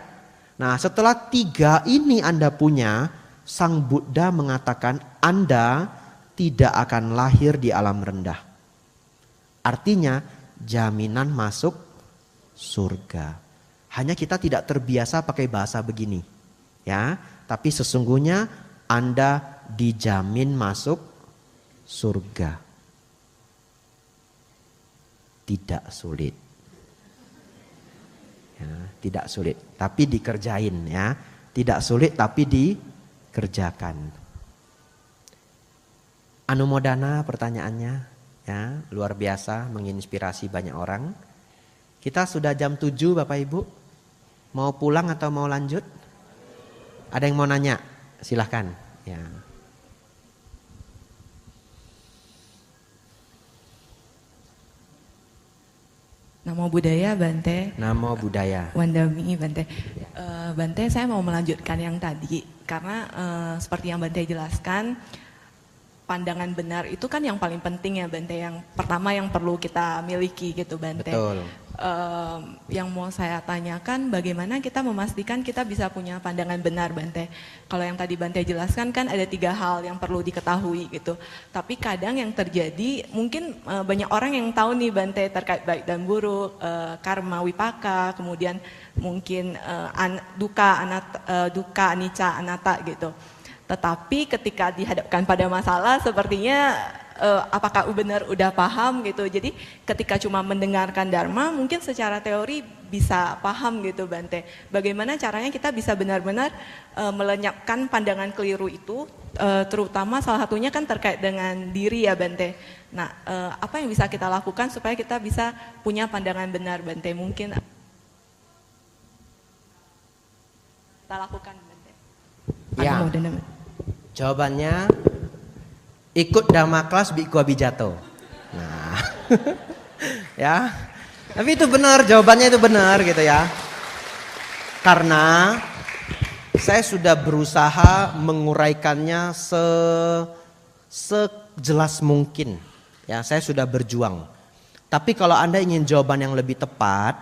Nah setelah 3 ini Anda punya, Sang Buddha mengatakan Anda tidak akan lahir di alam rendah. Artinya jaminan masuk surga. Hanya kita tidak terbiasa pakai bahasa begini. Ya, tapi sesungguhnya Anda dijamin masuk surga. Tidak sulit. Ya, tidak sulit, tapi dikerjain ya. Tidak sulit tapi dikerjakan. Anumodana pertanyaannya, ya, luar biasa menginspirasi banyak orang. Kita sudah jam 7 Bapak Ibu. Mau pulang atau mau lanjut? Ada yang mau nanya? Silahkan. Ya. Namo Buddhaya Bante. Namo Buddhaya. Wandami Bante. Bante, saya mau melanjutkan yang tadi karena seperti yang Bante jelaskan, pandangan benar itu kan yang paling penting ya Bante, yang pertama yang perlu kita miliki gitu Bante. Betul. Yang mau saya tanyakan, bagaimana kita memastikan kita bisa punya pandangan benar Bante. Kalau yang tadi Bante jelaskan kan ada 3 hal yang perlu diketahui gitu. Tapi kadang yang terjadi, mungkin banyak orang yang tahu nih Bante terkait baik dan buruk, karma wipaka, kemudian mungkin duka, anicca, anatta gitu. Tetapi ketika dihadapkan pada masalah sepertinya apakah benar udah paham gitu. Jadi ketika cuma mendengarkan dharma mungkin secara teori bisa paham gitu Bante. Bagaimana caranya kita bisa benar-benar melenyapkan pandangan keliru itu, terutama salah satunya kan terkait dengan diri ya Bante. Nah apa yang bisa kita lakukan supaya kita bisa punya pandangan benar Bante? Mungkin kita lakukan Bante. Ya. Jawabannya ikut Dhamma kelas Bhikkhu Abhijato. Nah, ya, tapi itu benar, jawabannya itu benar gitu ya. Karena saya sudah berusaha menguraikannya sejelas mungkin. Ya, saya sudah berjuang. Tapi kalau Anda ingin jawaban yang lebih tepat,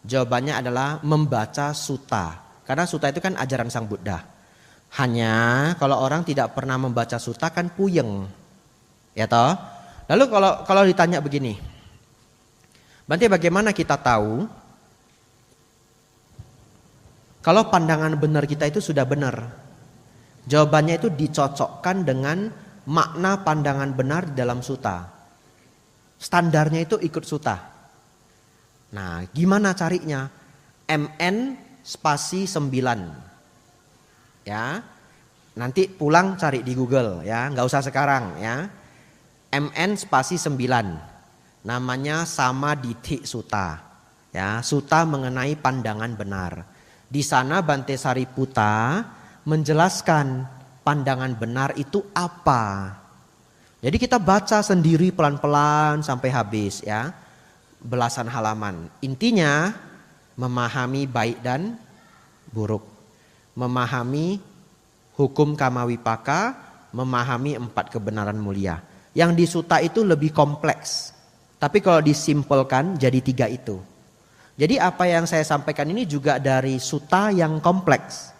jawabannya adalah membaca sutta. Karena sutta itu kan ajaran Sang Buddha. Hanya kalau orang tidak pernah membaca sutta kan puyeng. Ya toh? Lalu kalau ditanya begini. Bante, bagaimana kita tahu kalau pandangan benar kita itu sudah benar? Jawabannya itu dicocokkan dengan makna pandangan benar di dalam sutta. Standarnya itu ikut sutta. Nah, gimana carinya? MN spasi 9. Ya, nanti pulang cari di Google ya, nggak usah sekarang ya. MN spasi 9, namanya Samaditthi Sutta. Ya, sutta mengenai pandangan benar. Di sana Bante Sariputta menjelaskan pandangan benar itu apa. Jadi kita baca sendiri pelan-pelan sampai habis ya, belasan halaman. Intinya memahami baik dan buruk. Memahami hukum kama wipaka, memahami 4 kebenaran mulia. Yang di sutta itu lebih kompleks. Tapi kalau disimpelkan jadi 3 itu. Jadi apa yang saya sampaikan ini juga dari sutta yang kompleks.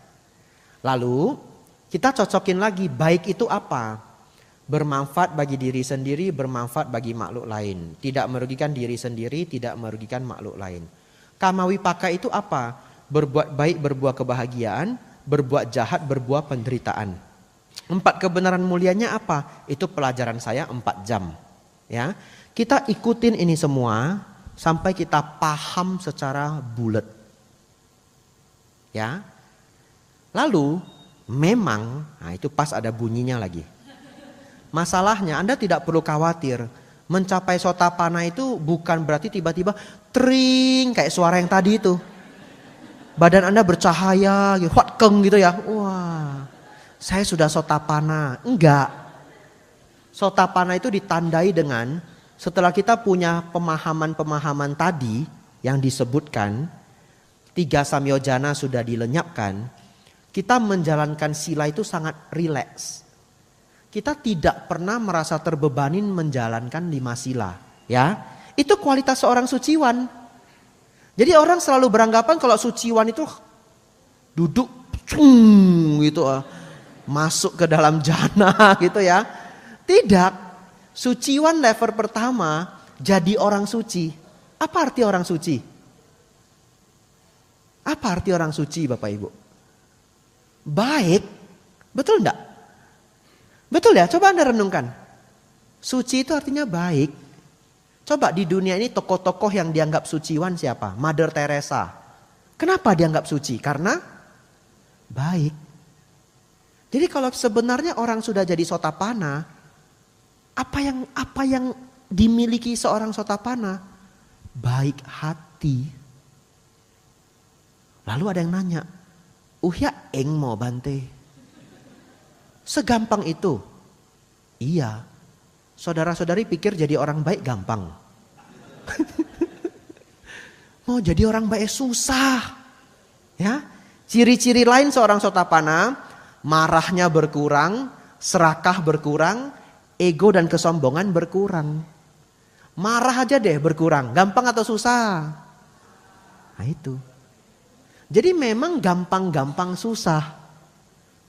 Lalu kita cocokin lagi baik itu apa? Bermanfaat bagi diri sendiri, bermanfaat bagi makhluk lain. Tidak merugikan diri sendiri, tidak merugikan makhluk lain. Kama wipaka itu apa? Berbuat baik berbuah kebahagiaan, berbuat jahat berbuah penderitaan. 4 kebenaran mulianya apa? Itu pelajaran saya 4 jam. Ya, kita ikutin ini semua sampai kita paham secara bulat. Ya, lalu memang, nah itu pas ada bunyinya lagi. Masalahnya Anda tidak perlu khawatir. Mencapai sotapanna itu bukan berarti tiba-tiba tring kayak suara yang tadi itu. Badan Anda bercahaya, huatkeng gitu ya. Wah, saya sudah sotapanna. Enggak. Sotapanna itu ditandai dengan setelah kita punya pemahaman-pemahaman tadi yang disebutkan, 3 samyojana sudah dilenyapkan, kita menjalankan sila itu sangat rileks. Kita tidak pernah merasa terbebani menjalankan 5 sila. Ya, itu kualitas seorang suciwan. Jadi orang selalu beranggapan kalau suciwan itu duduk gitu, masuk ke dalam jana gitu ya. Tidak. Suciwan level pertama jadi orang suci. Apa arti orang suci? Apa arti orang suci Bapak Ibu? Baik. Betul enggak? Betul ya? Coba Anda renungkan. Suci itu artinya baik. Coba di dunia ini tokoh-tokoh yang dianggap suciwan siapa? Mother Teresa. Kenapa dianggap suci? Karena baik. Jadi kalau sebenarnya orang sudah jadi sotapanna, apa yang dimiliki seorang sotapanna? Baik hati. Lalu ada yang nanya, "Uhya eng mo Bante?" Segampang itu? Iya. Saudara-saudari pikir jadi orang baik gampang. Mau jadi orang baik susah. Ya, ciri-ciri lain seorang sotapanna, marahnya berkurang, serakah berkurang, ego dan kesombongan berkurang. Marah aja deh berkurang. Gampang atau susah? Nah itu. Jadi memang gampang-gampang susah.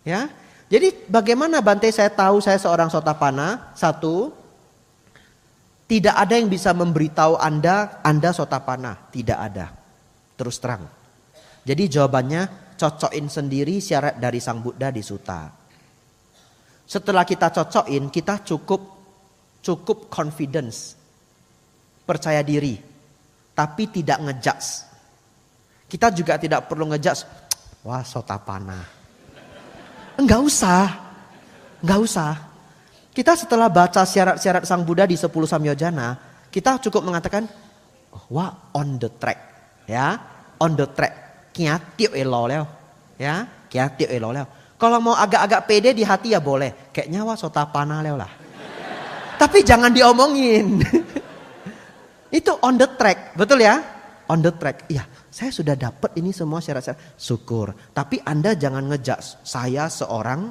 Ya. Jadi bagaimana Bante saya tahu saya seorang Sotapanna? Satu, tidak ada yang bisa memberitahu Anda Sotapanna. Tidak ada. Terus terang. Jadi jawabannya cocokin sendiri syarat dari Sang Buddha di Sutta. Setelah kita cocokin, kita cukup confidence. Percaya diri. Tapi tidak ngejudge. Kita juga tidak perlu ngejudge. Wah Sotapanna. Enggak usah. Kita setelah baca syarat-syarat Sang Buddha di 10 Samyojana, kita cukup mengatakan, wah on the track. Ya, on the track. Kia tiup elo leo. Ya, kia tiup elo leo. Kalau mau agak-agak pede di hati ya boleh. Kayaknya wah Sotapanna leo lah. Tapi jangan diomongin. Itu on the track, betul ya? On the track. Iya, saya sudah dapat ini semua syarat-syarat. Syukur. Tapi Anda jangan ngejudge. Saya seorang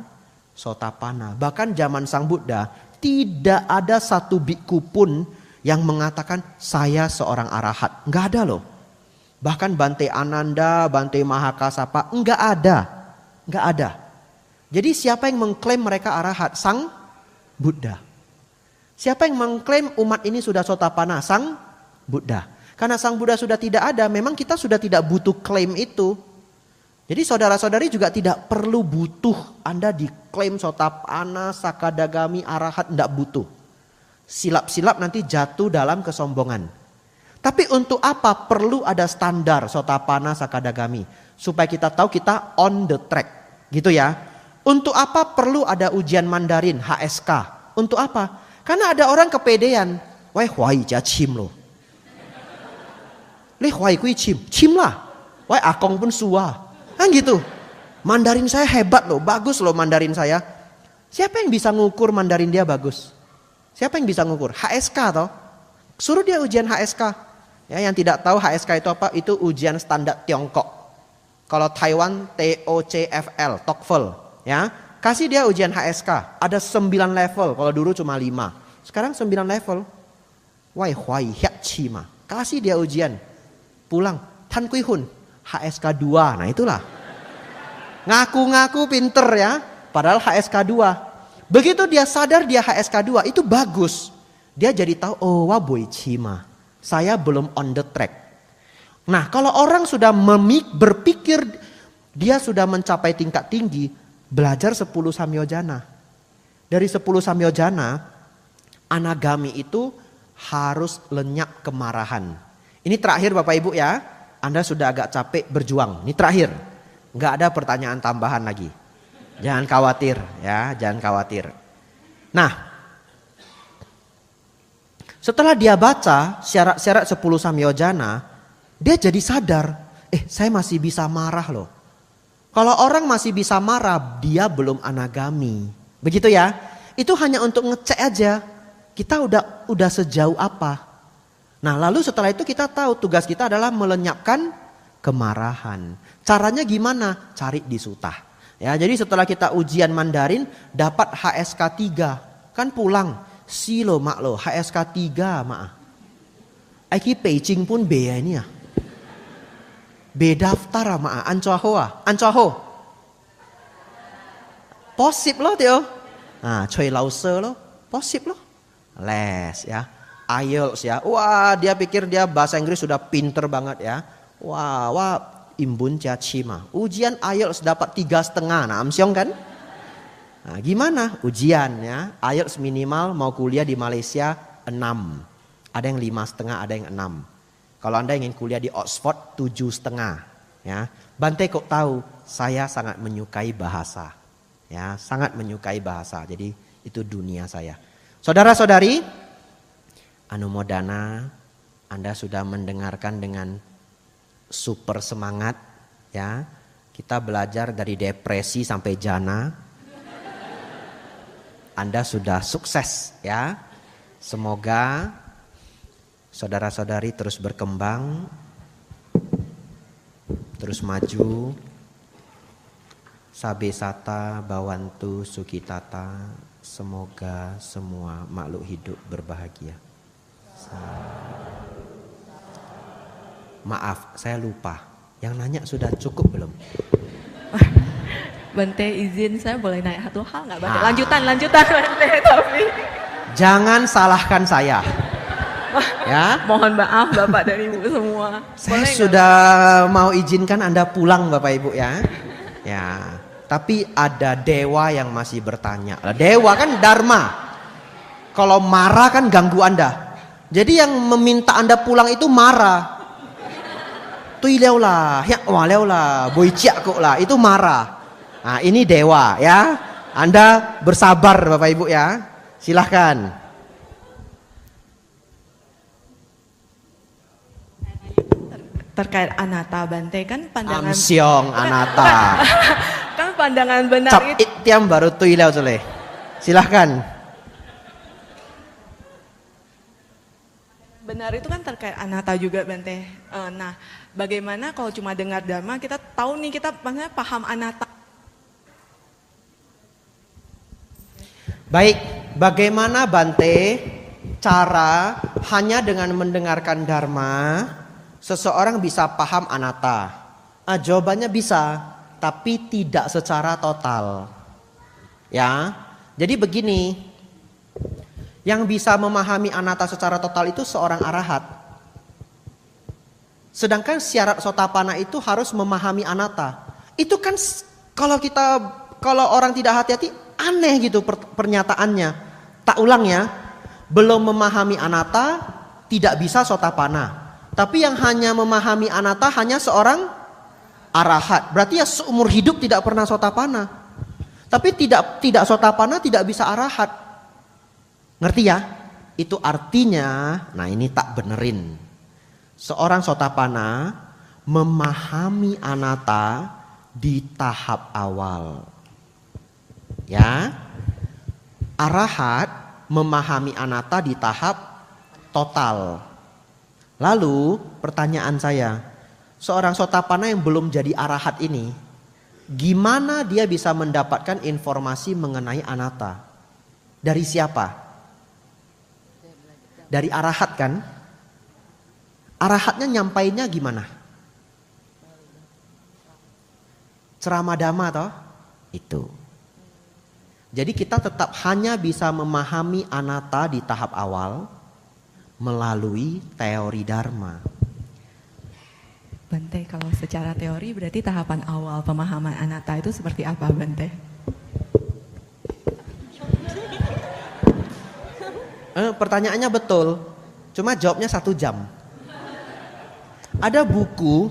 Sotapanna. Bahkan zaman Sang Buddha tidak ada satu bhikkhu pun yang mengatakan saya seorang arahat. Enggak ada loh. Bahkan Bante Ananda, Bante Mahakasapa, enggak ada. Jadi siapa yang mengklaim mereka arahat? Sang Buddha. Siapa yang mengklaim umat ini sudah Sotapanna? Sang Buddha. Karena Sang Buddha sudah tidak ada, memang kita sudah tidak butuh klaim itu. Jadi saudara-saudari juga tidak perlu butuh Anda diklaim Sotapanna, Sakadagami, arahat, enggak butuh. Silap-silap nanti jatuh dalam kesombongan. Tapi untuk apa perlu ada standar Sotapanna, Sakadagami? Supaya kita tahu kita on the track. Gitu ya. Untuk apa perlu ada ujian Mandarin, HSK? Untuk apa? Karena ada orang kepedean. Wai huai jia cim lo. Li huai kui cim. Cim lah. Wai akong pun suah. Kan gitu. Mandarin saya hebat loh. Bagus loh Mandarin saya. Siapa yang bisa ngukur Mandarin dia bagus? Siapa yang bisa ngukur? HSK toh. Suruh dia ujian HSK. Ya, yang tidak tahu HSK itu apa? Itu ujian standar Tiongkok. Kalau Taiwan TOCFL, TOEFL, ya. Kasih dia ujian HSK, ada 9 level, kalau dulu cuma 5. Sekarang 9 level. Wai huai hiat cima. Kasih dia ujian. Pulang, Tan Kui Hun, HSK 2. Nah, itulah. Ngaku-ngaku pinter ya, padahal HSK 2. Begitu dia sadar dia HSK 2, itu bagus. Dia jadi tahu, oh wah boy cima. Saya belum on the track. Nah, kalau orang sudah berpikir dia sudah mencapai tingkat tinggi, belajar 10 Samyojana. Dari 10 Samyojana, anagami itu harus lenyap kemarahan. Ini terakhir Bapak Ibu ya. Anda sudah agak capek berjuang. Ini terakhir. Enggak ada pertanyaan tambahan lagi. Jangan khawatir ya, jangan khawatir. Nah, setelah dia baca syarat-syarat 10 Samyojana, dia jadi sadar, saya masih bisa marah loh. Kalau orang masih bisa marah, dia belum anagami. Begitu ya? Itu hanya untuk ngecek aja. Kita udah sejauh apa. Nah, lalu setelah itu kita tahu tugas kita adalah melenyapkan kemarahan. Caranya gimana? Cari di Sutta. Ya, jadi setelah kita ujian Mandarin dapat HSK 3, kan pulang. Si lo mak lo HSK 3 mak. Aki Beijing pun B ya ini ya. B daftar mak Ancoho. Posip lo tio. Nah, Choi Lao Se lo, posip lo. Les ya. IELTS ya. Wah, dia pikir dia bahasa Inggris sudah pinter banget ya. Wah, imbun cia cima. Ujian IELTS dapat 3,5. Nah, amsyong kan? Nah, gimana ujian ya? IELTS minimal mau kuliah di Malaysia 6. Ada yang 5,5, ada yang 6. Kalau Anda ingin kuliah di Oxford 7,5 ya. Bante kok tahu saya sangat menyukai bahasa. Ya, sangat menyukai bahasa. Jadi itu dunia saya. Saudara-saudari, anumodana, Anda sudah mendengarkan dengan super semangat ya. Kita belajar dari depresi sampai jana. Anda sudah sukses ya. Semoga saudara-saudari terus berkembang, terus maju, Sabesata Bawantu Sukitata, semoga semua makhluk hidup berbahagia. Maaf, saya lupa. Yang nanya sudah cukup belum? Bante izin saya boleh nanya satu hal nggak Bante? Lanjutan Bante tapi. Jangan salahkan saya. Ya. Mohon maaf Bapak dan Ibu semua. Saya Boleh sudah mau izinkan Anda pulang Bapak Ibu ya. Ya. Tapi ada dewa yang masih bertanya. Dewa kan dharma. Kalau marah kan ganggu Anda. Jadi yang meminta Anda pulang itu marah. Tui leo lah, ya wah leo lah, boiciak kok lah, itu marah. Nah ini dewa ya. Anda bersabar Bapak Ibu ya. Silahkan. terkait anatta Bante kan pandangan Amsyong anatta. kan pandangan benar Cap itu itiam baru tui leo soleh. Silahkan. benar itu kan terkait anatta juga Bante. Nah, bagaimana kalau cuma dengar dharma kita tahu nih kita maksudnya paham anatta. Baik, bagaimana Bante cara hanya dengan mendengarkan dharma seseorang bisa paham anatta? Jawabannya bisa, tapi tidak secara total. Ya, jadi begini, yang bisa memahami anatta secara total itu seorang arahat. Sedangkan syarat sotapana itu harus memahami anatta. Itu kan kalau orang tidak hati-hati aneh gitu pernyataannya. Tak ulang ya, belum memahami anatta tidak bisa sotapana. Tapi yang hanya memahami anatta hanya seorang arahat. Berarti ya seumur hidup tidak pernah sotapana. Tapi tidak sotapana tidak bisa arahat. Ngerti ya? Itu artinya, nah ini tak benerin. Seorang sotapana memahami anatta di tahap awal. Ya. Arahat memahami anatta di tahap total. Lalu pertanyaan saya, seorang sotapana yang belum jadi arahat ini, gimana dia bisa mendapatkan informasi mengenai anatta? Dari siapa? Dari arahat kan? Arahatnya nyampainnya gimana? Ceramah dhamma toh? Itu. Jadi kita tetap hanya bisa memahami anatta di tahap awal melalui teori dharma. Bante, kalau secara teori berarti tahapan awal pemahaman anatta itu seperti apa Bante? Pertanyaannya betul, cuma jawabnya 1 jam. Ada buku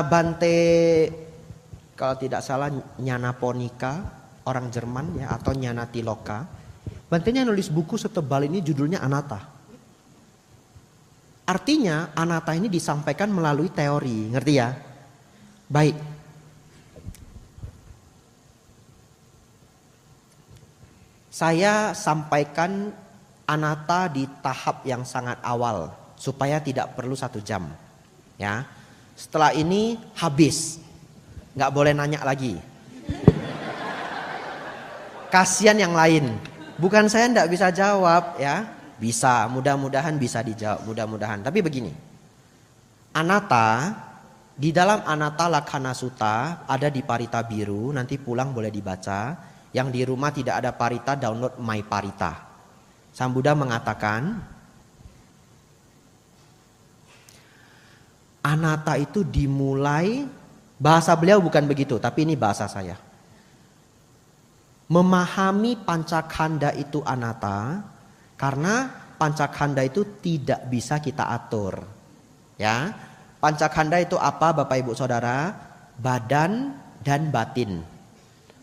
Bante, kalau tidak salah Nyana Ponika, orang Jerman ya, atau Nyana Tiloka. Bantenya nulis buku setebal ini judulnya Anatta. Artinya anatta ini disampaikan melalui teori, ngerti ya? Baik. Saya sampaikan anatta di tahap yang sangat awal supaya tidak perlu 1 jam. Ya. Setelah ini habis, nggak boleh nanya lagi. Kasihan yang lain. Bukan saya nggak bisa jawab ya. Bisa, mudah-mudahan bisa dijawab, mudah-mudahan. Tapi begini, anatta, di dalam Anatta Lakhana Sutta ada di Parita Biru, nanti pulang boleh dibaca. Yang di rumah tidak ada Parita, download My Parita. Sang Buddha mengatakan, anatta itu dimulai, bahasa beliau bukan begitu, tapi ini bahasa saya. Memahami pancakanda itu anatta, karena pancakanda itu tidak bisa kita atur. Ya, pancakanda itu apa Bapak Ibu Saudara? Badan dan batin.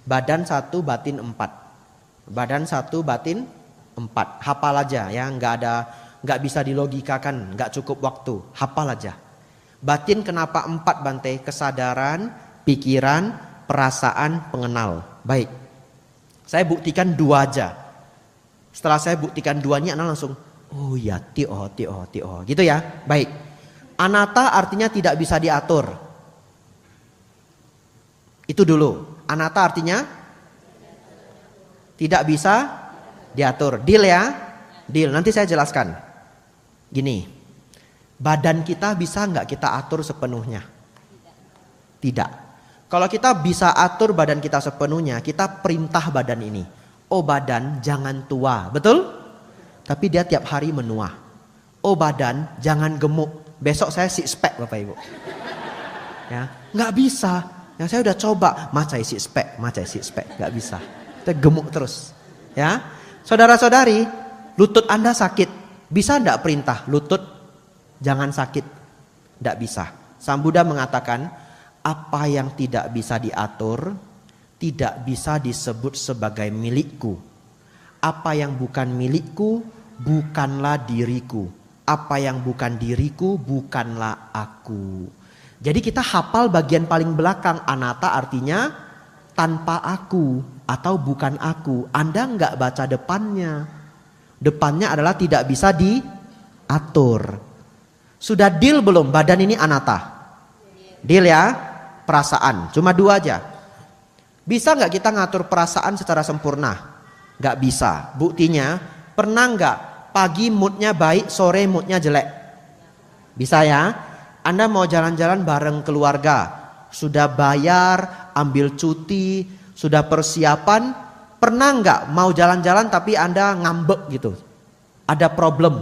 Badan 1, batin 4. Badan 1, batin 4. Hafal aja ya, nggak bisa dilogikakan, nggak cukup waktu. Hafal aja. Batin kenapa 4 Bante? Kesadaran, pikiran, perasaan, pengenal. Baik. Saya buktikan 2 aja. Setelah saya buktikan 2-nya, anak langsung, oh ya, tio, gitu ya. Baik. Anatta artinya tidak bisa diatur. Itu dulu. Anatta artinya tidak bisa diatur. Deal ya? Deal. Nanti saya jelaskan. Gini, badan kita bisa nggak kita atur sepenuhnya? Tidak. Kalau kita bisa atur badan kita sepenuhnya, kita perintah badan ini. Oh badan, jangan tua. Betul? Tapi dia tiap hari menua. Oh badan, jangan gemuk. Besok saya six pack Bapak Ibu. Ya, nggak bisa. Ya, saya udah coba macai six pack, nggak bisa. Kita gemuk terus. Ya, saudara-saudari, lutut Anda sakit, bisa nggak perintah lutut jangan sakit? Nggak bisa. Sang Buddha mengatakan apa yang tidak bisa diatur tidak bisa disebut sebagai milikku. Apa yang bukan milikku bukanlah diriku. Apa yang bukan diriku bukanlah aku. Jadi kita hafal bagian paling belakang. Anatta artinya tanpa aku atau bukan aku. Anda nggak baca depannya. Depannya adalah tidak bisa diatur. Sudah deal belum badan ini anatta? Deal ya? Perasaan. Cuma 2 aja. Bisa nggak kita ngatur perasaan secara sempurna? Nggak bisa. Buktinya, pernah nggak pagi moodnya baik, sore moodnya jelek? Bisa ya? Anda mau jalan-jalan bareng keluarga, sudah bayar, ambil cuti, sudah persiapan, pernah nggak mau jalan-jalan tapi Anda ngambek gitu? Ada problem.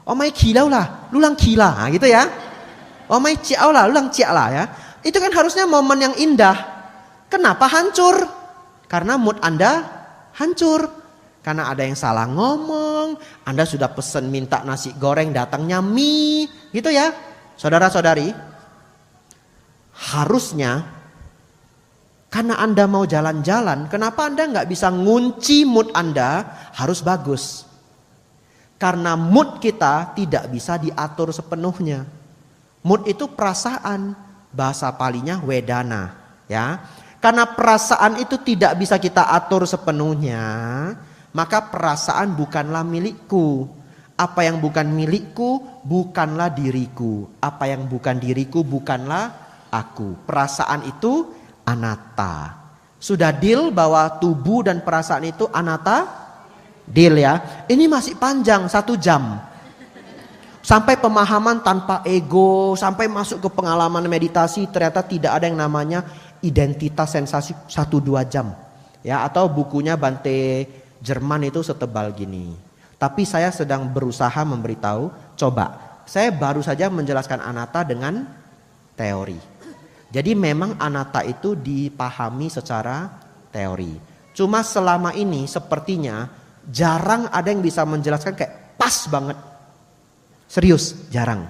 Oh my kilau lah, lulang kila, nah, gitu ya? Oh my ciao lah, lulang cia lah ya? Itu kan harusnya momen yang indah. Kenapa hancur? Karena mood Anda hancur. Karena ada yang salah ngomong, Anda sudah pesen minta nasi goreng, datangnya mie, gitu ya. Saudara-saudari, harusnya karena Anda mau jalan-jalan, kenapa Anda nggak bisa ngunci mood Anda harus bagus? Karena mood kita tidak bisa diatur sepenuhnya. Mood itu perasaan, bahasa palinya wedana, ya. Karena perasaan itu tidak bisa kita atur sepenuhnya, maka perasaan bukanlah milikku. Apa yang bukan milikku bukanlah diriku. Apa yang bukan diriku bukanlah aku. Perasaan itu anatta. Sudah deal bahwa tubuh dan perasaan itu anatta? Deal ya. Ini masih panjang 1 jam. Sampai pemahaman tanpa ego, sampai masuk ke pengalaman meditasi, ternyata tidak ada yang namanya identitas sensasi 1-2 jam. Ya, atau bukunya Bante Jerman itu setebal gini. Tapi saya sedang berusaha memberitahu, coba. Saya baru saja menjelaskan anatta dengan teori. Jadi memang anatta itu dipahami secara teori. Cuma selama ini sepertinya jarang ada yang bisa menjelaskan kayak pas banget. Serius, jarang.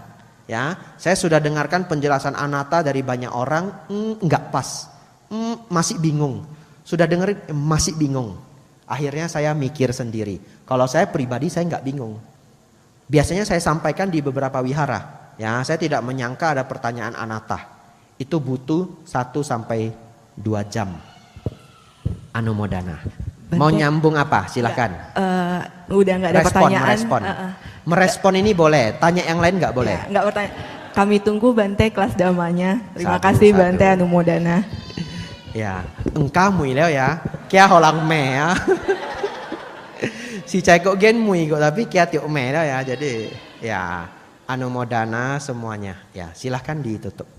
Ya, saya sudah dengarkan penjelasan anatta dari banyak orang, enggak pas. Masih bingung. Sudah dengerin, masih bingung. Akhirnya saya mikir sendiri. Kalau saya pribadi saya enggak bingung. Biasanya saya sampaikan di beberapa wihara. Ya, saya tidak menyangka ada pertanyaan anatta. Itu butuh 1-2 jam. Anumodana. Mau nyambung apa? Silakan. Udah nggak ada pertanyaan. Merespon ini boleh. Tanya yang lain nggak boleh. Ya, nggak bertanya. Kami tunggu Bante kelas damanya. Terima Satu. kasih Bante Anumodana. Ya, engkau mui leo ya. Kia holang me ya. Si cai kok gen mui kok tapi kia tiok me ya. Jadi ya Anumodana semuanya. Ya, silahkan ditutup.